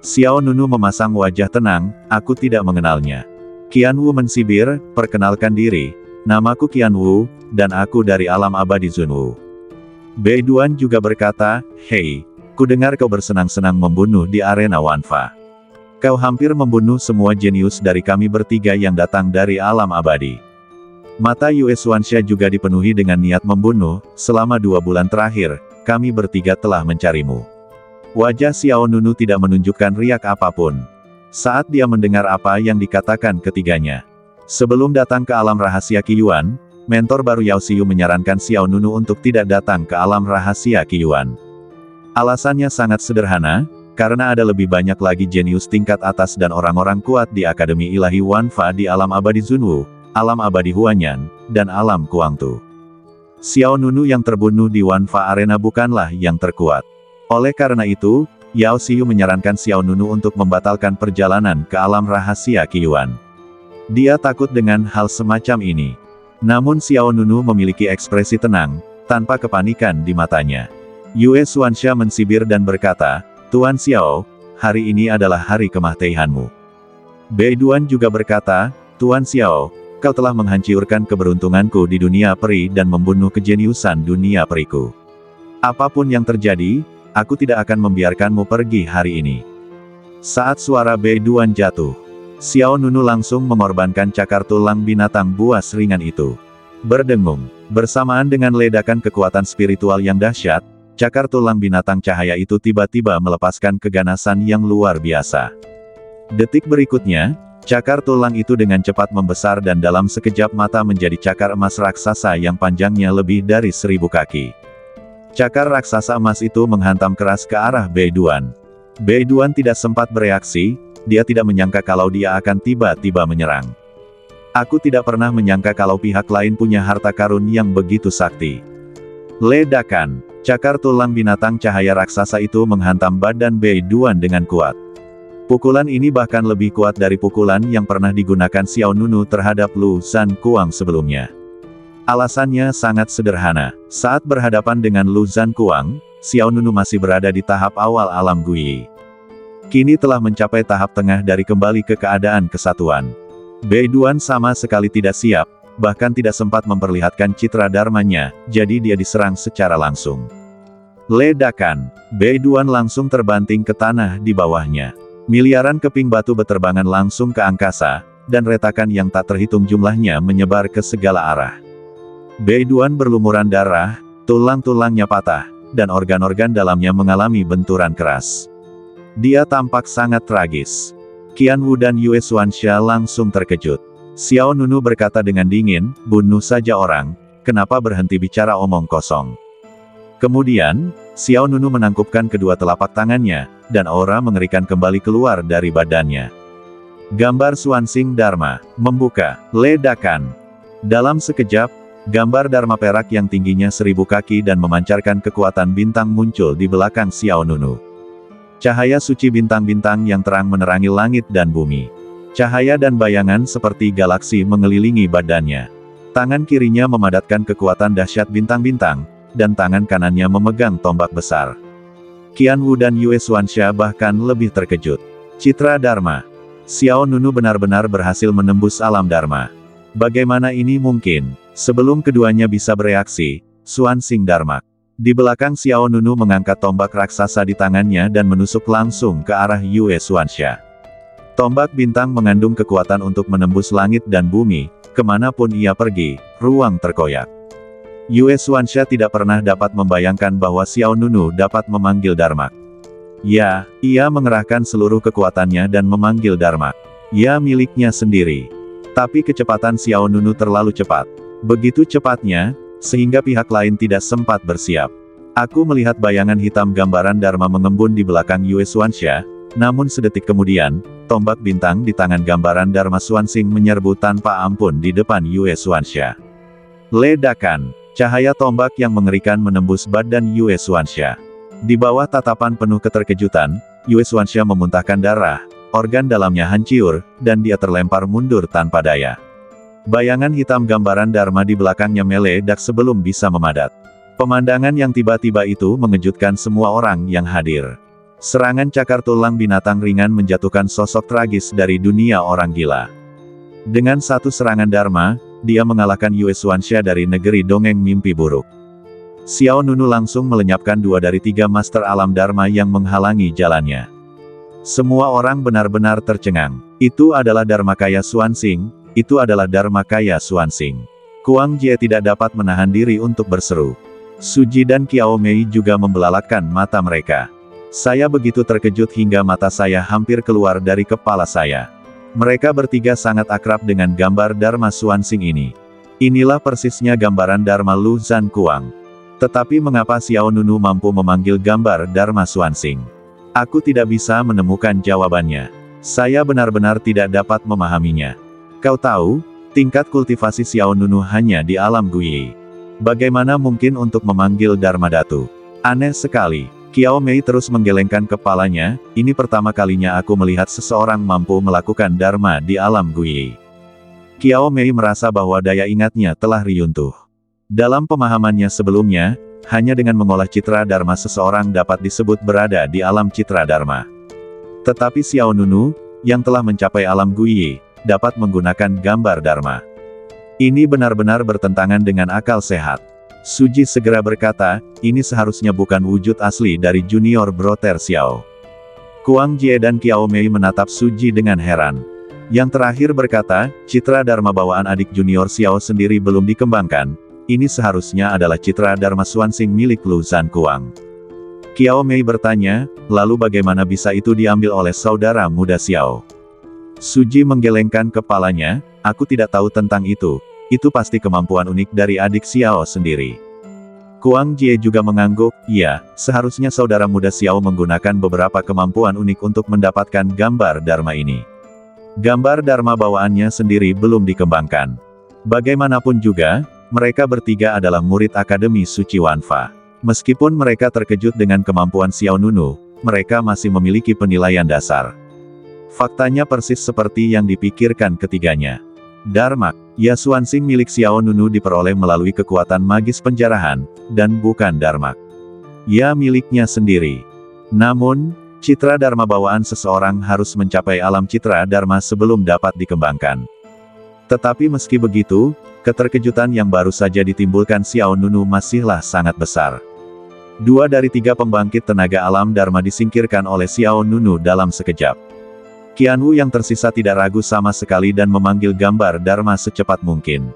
Xiao Nunu memasang wajah tenang, aku tidak mengenalnya. Qianwu mensibir, perkenalkan diri, namaku Qianwu, dan aku dari alam abadi Zunwu. Bei Duan juga berkata, hei, kudengar kau bersenang-senang membunuh di arena Wanfa. Kau hampir membunuh semua jenius dari kami bertiga yang datang dari alam abadi. Mata Yue Xuanxia juga dipenuhi dengan niat membunuh. Selama 2 bulan terakhir, kami bertiga telah mencarimu. Wajah Xiao Nunu tidak menunjukkan riak apapun saat dia mendengar apa yang dikatakan ketiganya. Sebelum datang ke alam rahasia Qiyuan, mentor baru Yao Xiu menyarankan Xiao Nunu untuk tidak datang ke alam rahasia Qiyuan. Alasannya sangat sederhana, karena ada lebih banyak lagi jenius tingkat atas dan orang-orang kuat di Akademi Ilahi Wanfa di alam abadi Zunwu, alam abadi Huanyan, dan alam Kuangtu. Xiao Nunu yang terbunuh di Wanfa Arena bukanlah yang terkuat. Oleh karena itu, Yao Xiu menyarankan Xiao Nunu untuk membatalkan perjalanan ke alam rahasia Qiyuan. Dia takut dengan hal semacam ini. Namun Xiao Nunu memiliki ekspresi tenang, tanpa kepanikan di matanya. Yue Xuanxia mensibir dan berkata, "Tuan Xiao, hari ini adalah hari kematianmu." Bei Duan juga berkata, "Tuan Xiao, kau telah menghancurkan keberuntunganku di dunia peri dan membunuh kejeniusan dunia periku. Apapun yang terjadi, aku tidak akan membiarkanmu pergi hari ini." Saat suara Bei Duan jatuh, Xiao Nunu langsung mengorbankan cakar tulang binatang buas ringan itu. Berdengung, bersamaan dengan ledakan kekuatan spiritual yang dahsyat, cakar tulang binatang cahaya itu tiba-tiba melepaskan keganasan yang luar biasa. Detik berikutnya, cakar tulang itu dengan cepat membesar dan dalam sekejap mata menjadi cakar emas raksasa yang panjangnya lebih dari 1000 kaki. Cakar raksasa emas itu menghantam keras ke arah Bei Duan. Bei Duan tidak sempat bereaksi, dia tidak menyangka kalau dia akan tiba-tiba menyerang. Aku tidak pernah menyangka kalau pihak lain punya harta karun yang begitu sakti. Ledakan, cakar tulang binatang cahaya raksasa itu menghantam badan Bei Duan dengan kuat. Pukulan ini bahkan lebih kuat dari pukulan yang pernah digunakan Xiao Nunu terhadap Lu Zhan Kuang sebelumnya. Alasannya sangat sederhana. Saat berhadapan dengan Lu Zhan Kuang, Xiao Nunu masih berada di tahap awal alam Guyi. Kini telah mencapai tahap tengah dari kembali ke keadaan kesatuan. Bei Duan sama sekali tidak siap, bahkan tidak sempat memperlihatkan citra dharmanya, jadi dia diserang secara langsung. Ledakan, Bei Duan langsung terbanting ke tanah di bawahnya. Miliaran keping batu beterbangan langsung ke angkasa, dan retakan yang tak terhitung jumlahnya menyebar ke segala arah. Bei Duan berlumuran darah, tulang-tulangnya patah, dan organ-organ dalamnya mengalami benturan keras. Dia tampak sangat tragis. Qian Wu dan Yue Xuanxia langsung terkejut. Xiao Nunu berkata dengan dingin, "Bunuh saja orang, kenapa berhenti bicara omong kosong?" Kemudian, Xiao Nunu menangkupkan kedua telapak tangannya, dan aura mengerikan kembali keluar dari badannya. Gambar Xuanxing Dharma, membuka, ledakan. Dalam sekejap, gambar Dharma perak yang tingginya 1000 kaki dan memancarkan kekuatan bintang muncul di belakang Xiao Nunu. Cahaya suci bintang-bintang yang terang menerangi langit dan bumi. Cahaya dan bayangan seperti galaksi mengelilingi badannya. Tangan kirinya memadatkan kekuatan dahsyat bintang-bintang, dan tangan kanannya memegang tombak besar. Qian Wu dan Yue Xuanxia bahkan lebih terkejut. Citra Dharma. Xiao Nunu benar-benar berhasil menembus alam Dharma. Bagaimana ini mungkin? Sebelum keduanya bisa bereaksi, Xuanxing Dharma. Di belakang Xiao Nunu mengangkat tombak raksasa di tangannya dan menusuk langsung ke arah Yue Xuanxia. Tombak bintang mengandung kekuatan untuk menembus langit dan bumi, kemanapun ia pergi, ruang terkoyak. Yue Xuanxia tidak pernah dapat membayangkan bahwa Xiao Nunu dapat memanggil Dharma. Ya, ia mengerahkan seluruh kekuatannya dan memanggil Dharma. Ya miliknya sendiri. Tapi kecepatan Xiao Nunu terlalu cepat. Begitu cepatnya, sehingga pihak lain tidak sempat bersiap. Aku melihat bayangan hitam gambaran Dharma mengembun di belakang Yue Xuanxia, namun sedetik kemudian, tombak bintang di tangan gambaran Dharma Xuanxing menyerbu tanpa ampun di depan Yue Xuanxia. Ledakan, cahaya tombak yang mengerikan menembus badan Yue Xuanxia. Di bawah tatapan penuh keterkejutan, Yue Xuanxia memuntahkan darah, organ dalamnya hancur, dan dia terlempar mundur tanpa daya. Bayangan hitam gambaran Dharma di belakangnya meledak sebelum bisa memadat. Pemandangan yang tiba-tiba itu mengejutkan semua orang yang hadir. Serangan cakar tulang binatang ringan menjatuhkan sosok tragis dari dunia orang gila. Dengan satu serangan Dharma, dia mengalahkan Yue Xuanxia dari negeri dongeng mimpi buruk. Xiao Nunu langsung melenyapkan 2 dari 3 master alam Dharma yang menghalangi jalannya. Semua orang benar-benar tercengang. Itu adalah Dharmakaya Xuanxing. Itu adalah Dharmakaya Xuanxing. Kuang Jie tidak dapat menahan diri untuk berseru. Suji dan Qiao Mei juga membelalakan mata mereka. Saya begitu terkejut hingga mata saya hampir keluar dari kepala saya. Mereka bertiga sangat akrab dengan gambar Dharma Xuanxing ini. Inilah persisnya gambaran Dharma Lu Zhan Kuang. Tetapi mengapa Xiao Nunu mampu memanggil gambar Dharma Xuanxing? Aku tidak bisa menemukan jawabannya. Saya benar-benar tidak dapat memahaminya. Kau tahu, tingkat kultivasi Xiao Nunu hanya di alam Guiyi. Bagaimana mungkin untuk memanggil Dharma Datu? Aneh sekali. Qiao Mei terus menggelengkan kepalanya, ini pertama kalinya aku melihat seseorang mampu melakukan Dharma di alam Guiyi. Qiao Mei merasa bahwa daya ingatnya telah runtuh. Dalam pemahamannya sebelumnya, hanya dengan mengolah citra Dharma seseorang dapat disebut berada di alam citra Dharma. Tetapi Xiao Nunu, yang telah mencapai alam Guiyi, dapat menggunakan gambar Dharma. Ini benar-benar bertentangan dengan akal sehat. Suji segera berkata, ini seharusnya bukan wujud asli dari junior Brother Xiao. Kuang Jie dan Qiao Mei menatap Suji dengan heran. Yang terakhir berkata, citra Dharma bawaan adik junior Xiao sendiri belum dikembangkan, ini seharusnya adalah citra Dharma Xuanxing milik Lu Zhan Kuang. Qiao Mei bertanya, lalu bagaimana bisa itu diambil oleh saudara muda Xiao? Suji menggelengkan kepalanya, aku tidak tahu tentang itu pasti kemampuan unik dari adik Xiao sendiri. Kuang Jie juga mengangguk, ya, seharusnya saudara muda Xiao menggunakan beberapa kemampuan unik untuk mendapatkan gambar Dharma ini. Gambar Dharma bawaannya sendiri belum dikembangkan. Bagaimanapun juga, mereka bertiga adalah murid Akademi Suci Wanfa. Meskipun mereka terkejut dengan kemampuan Xiao Nunu, mereka masih memiliki penilaian dasar. Faktanya persis seperti yang dipikirkan ketiganya. Dharma, ya Xuanxing milik Xiao Nunu diperoleh melalui kekuatan magis penjarahan, dan bukan Dharma. Ya miliknya sendiri. Namun, citra Dharma bawaan seseorang harus mencapai alam citra Dharma sebelum dapat dikembangkan. Tetapi meski begitu, keterkejutan yang baru saja ditimbulkan Xiao Nunu masihlah sangat besar. 2 dari 3 pembangkit tenaga alam Dharma disingkirkan oleh Xiao Nunu dalam sekejap. Qianwu yang tersisa tidak ragu sama sekali dan memanggil gambar Dharma secepat mungkin.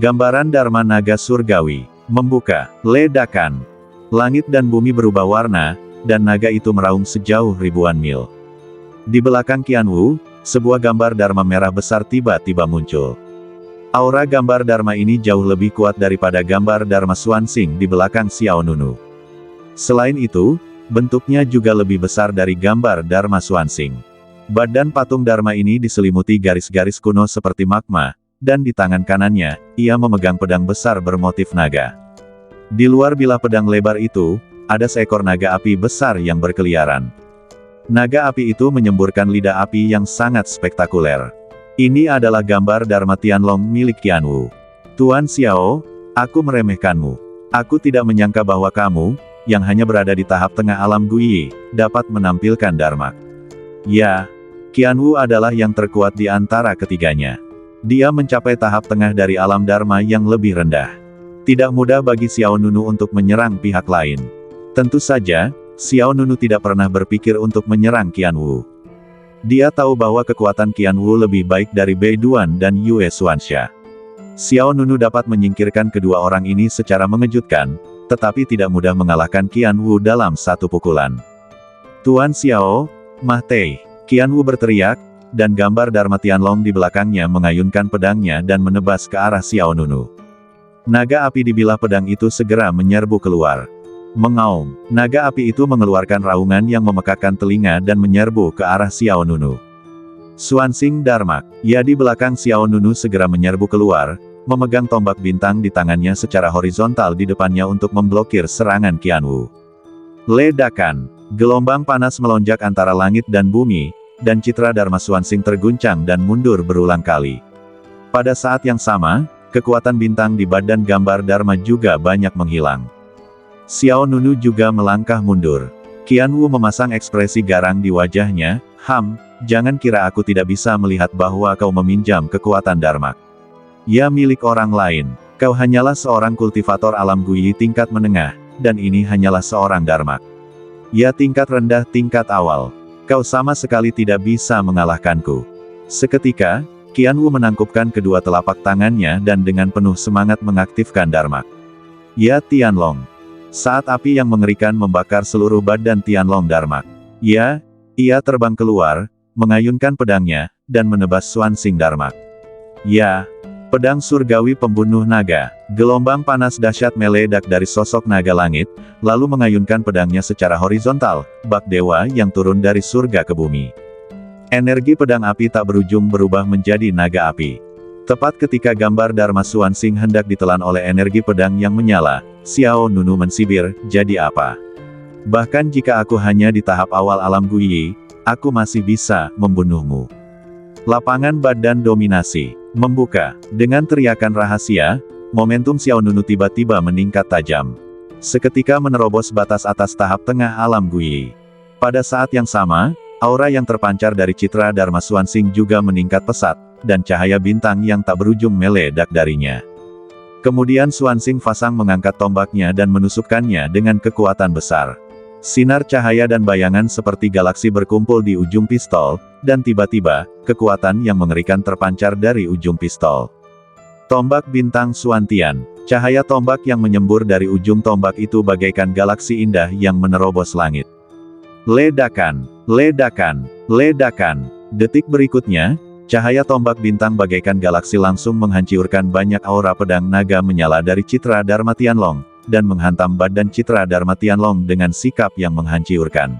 Gambaran Dharma naga surgawi. Membuka. Ledakan. Langit dan bumi berubah warna, dan naga itu meraung sejauh ribuan mil. Di belakang Qianwu, sebuah gambar Dharma merah besar tiba-tiba muncul. Aura gambar Dharma ini jauh lebih kuat daripada gambar Dharma Xuanxing di belakang Xiao Nunu. Selain itu, bentuknya juga lebih besar dari gambar Dharma Xuanxing. Badan patung Dharma ini diselimuti garis-garis kuno seperti magma, dan di tangan kanannya, ia memegang pedang besar bermotif naga. Di luar bilah pedang lebar itu, ada seekor naga api besar yang berkeliaran. Naga api itu menyemburkan lidah api yang sangat spektakuler. Ini adalah gambar Dharma Tianlong milik Qianwu. Tuan Xiao, aku meremehkanmu. Aku tidak menyangka bahwa kamu, yang hanya berada di tahap tengah alam Guiyi, dapat menampilkan Dharma. Ya, Qianwu adalah yang terkuat di antara ketiganya. Dia mencapai tahap tengah dari alam Dharma yang lebih rendah. Tidak mudah bagi Xiao Nunu untuk menyerang pihak lain. Tentu saja, Xiao Nunu tidak pernah berpikir untuk menyerang Qianwu. Dia tahu bahwa kekuatan Qianwu lebih baik dari Bai Duan dan Yue Xuanxia. Xiao Nunu dapat menyingkirkan kedua orang ini secara mengejutkan, tetapi tidak mudah mengalahkan Qianwu dalam satu pukulan. Tuan Xiao, Mah Tei. Qianwu berteriak, dan gambar Dharma Tianlong di belakangnya mengayunkan pedangnya dan menebas ke arah Xiao Nunu. Naga api di bilah pedang itu segera menyerbu keluar. Mengaum, naga api itu mengeluarkan raungan yang memekakkan telinga dan menyerbu ke arah Xiao Nunu. Xuanxing Dharma, ya di belakang Xiao Nunu segera menyerbu keluar, memegang tombak bintang di tangannya secara horizontal di depannya untuk memblokir serangan Qianwu. Ledakan. Gelombang panas melonjak antara langit dan bumi, dan citra Dharma Xuanxing terguncang dan mundur berulang kali. Pada saat yang sama, kekuatan bintang di badan gambar Dharma juga banyak menghilang. Xiao Nunu juga melangkah mundur. Qianwu memasang ekspresi garang di wajahnya, jangan kira aku tidak bisa melihat bahwa kau meminjam kekuatan Dharma. Ya milik orang lain, kau hanyalah seorang kultivator alam Guiyi tingkat menengah, dan ini hanyalah seorang Dharma. Ya tingkat rendah tingkat awal. Kau sama sekali tidak bisa mengalahkanku. Seketika, Qian Wu menangkupkan kedua telapak tangannya dan dengan penuh semangat mengaktifkan Dharma. Ya Tianlong. Saat api yang mengerikan membakar seluruh badan Tianlong Dharma. Ya, ia terbang keluar, mengayunkan pedangnya, dan menebas Xuanxing Dharma. Ya, pedang surgawi pembunuh naga. Gelombang panas dahsyat meledak dari sosok naga langit, lalu mengayunkan pedangnya secara horizontal, bak dewa yang turun dari surga ke bumi. Energi pedang api tak berujung berubah menjadi naga api. Tepat ketika gambar Dharma Xuanxing hendak ditelan oleh energi pedang yang menyala, Xiao Nunu mensibir, jadi apa? Bahkan jika aku hanya di tahap awal alam Guiyi, aku masih bisa membunuhmu. Lapangan badan dominasi membuka. Dengan teriakan rahasia, momentum Xiao Nunu tiba-tiba meningkat tajam. Seketika menerobos batas atas tahap tengah alam Guiyi. Pada saat yang sama, aura yang terpancar dari citra Dharma Xuanxing juga meningkat pesat, dan cahaya bintang yang tak berujung meledak darinya. Kemudian Xuanxing Fasang mengangkat tombaknya dan menusukkannya dengan kekuatan besar. Sinar cahaya dan bayangan seperti galaksi berkumpul di ujung pistol, dan tiba-tiba, kekuatan yang mengerikan terpancar dari ujung pistol. Tombak bintang Xuantian. Cahaya tombak yang menyembur dari ujung tombak itu bagaikan galaksi indah yang menerobos langit. Ledakan, ledakan, ledakan. Detik berikutnya, cahaya tombak bintang bagaikan galaksi langsung menghancurkan banyak aura pedang naga menyala dari citra Dharma Tianlong, dan menghantam badan citra Dharma Tianlong dengan sikap yang menghancurkan.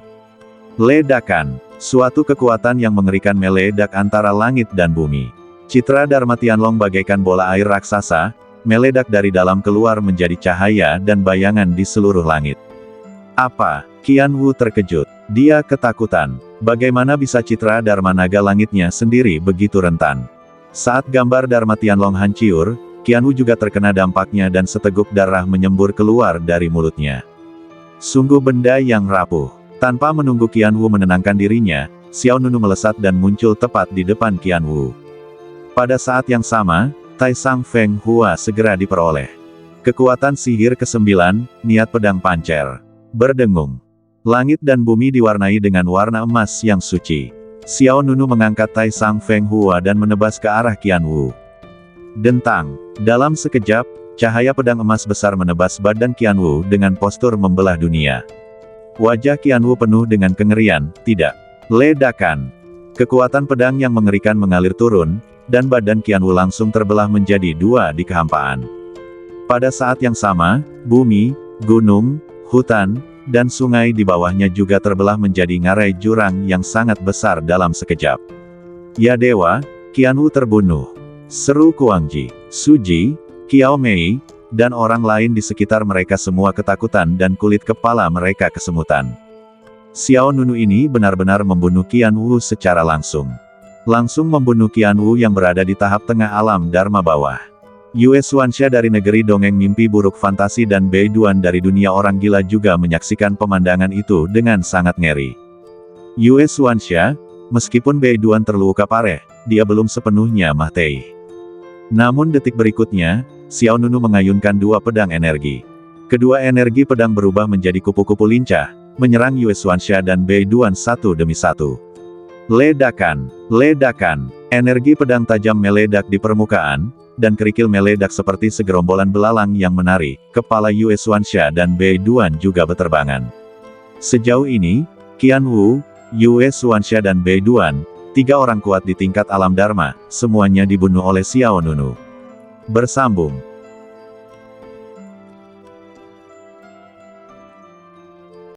Ledakan, suatu kekuatan yang mengerikan meledak antara langit dan bumi. Citra Dharma Tianlong bagaikan bola air raksasa, meledak dari dalam keluar menjadi cahaya dan bayangan di seluruh langit. Apa? Qian Wu terkejut. Dia ketakutan. Bagaimana bisa citra Dharma naga langitnya sendiri begitu rentan? Saat gambar Dharma Tianlong hancur, Qian Wu juga terkena dampaknya dan seteguk darah menyembur keluar dari mulutnya. Sungguh benda yang rapuh. Tanpa menunggu Qian Wu menenangkan dirinya, Xiao Nunu melesat dan muncul tepat di depan Qian Wu. Pada saat yang sama, Taisang Feng Hua segera diperoleh. Kekuatan sihir ke-9, niat pedang pancer. Berdengung. Langit dan bumi diwarnai dengan warna emas yang suci. Xiao Nunu mengangkat Taisang Feng Hua dan menebas ke arah Qian Wu. Dentang. Dalam sekejap, cahaya pedang emas besar menebas badan Qian Wu dengan postur membelah dunia. Wajah Qian Wu penuh dengan kengerian, tidak. Ledakan. Kekuatan pedang yang mengerikan mengalir turun, dan badan Qian Wu langsung terbelah menjadi dua di kehampaan. Pada saat yang sama, bumi, gunung, hutan, dan sungai di bawahnya juga terbelah menjadi ngarai jurang yang sangat besar dalam sekejap. Ya dewa, Qian Wu terbunuh. Seru Kuangji, Suji, Qiao Mei, dan orang lain di sekitar mereka semua ketakutan dan kulit kepala mereka kesemutan. Xiao Nunu ini benar-benar membunuh Qian Wu secara langsung. Langsung membunuh Qian Wu yang berada di tahap tengah alam Dharma bawah. Yue Xuanxia dari negeri dongeng mimpi buruk fantasi dan Bei Duan dari dunia orang gila juga menyaksikan pemandangan itu dengan sangat ngeri. Yue Xuanxia, meskipun Bei Duan terluka parah, dia belum sepenuhnya mati. Namun detik berikutnya, Xiao Nunu mengayunkan dua pedang energi. Kedua energi pedang berubah menjadi kupu-kupu lincah, menyerang Yue Xuanxia dan Bei Duan satu demi satu. Ledakan, ledakan, energi pedang tajam meledak di permukaan, dan kerikil meledak seperti segerombolan belalang yang menari. Kepala Yue Xuanxia dan Bei Duan juga beterbangan. Sejauh ini, Qian Wu, Yue Xuanxia dan Bei Duan, tiga orang kuat di tingkat alam Dharma, semuanya dibunuh oleh Xiao Nunu. Bersambung.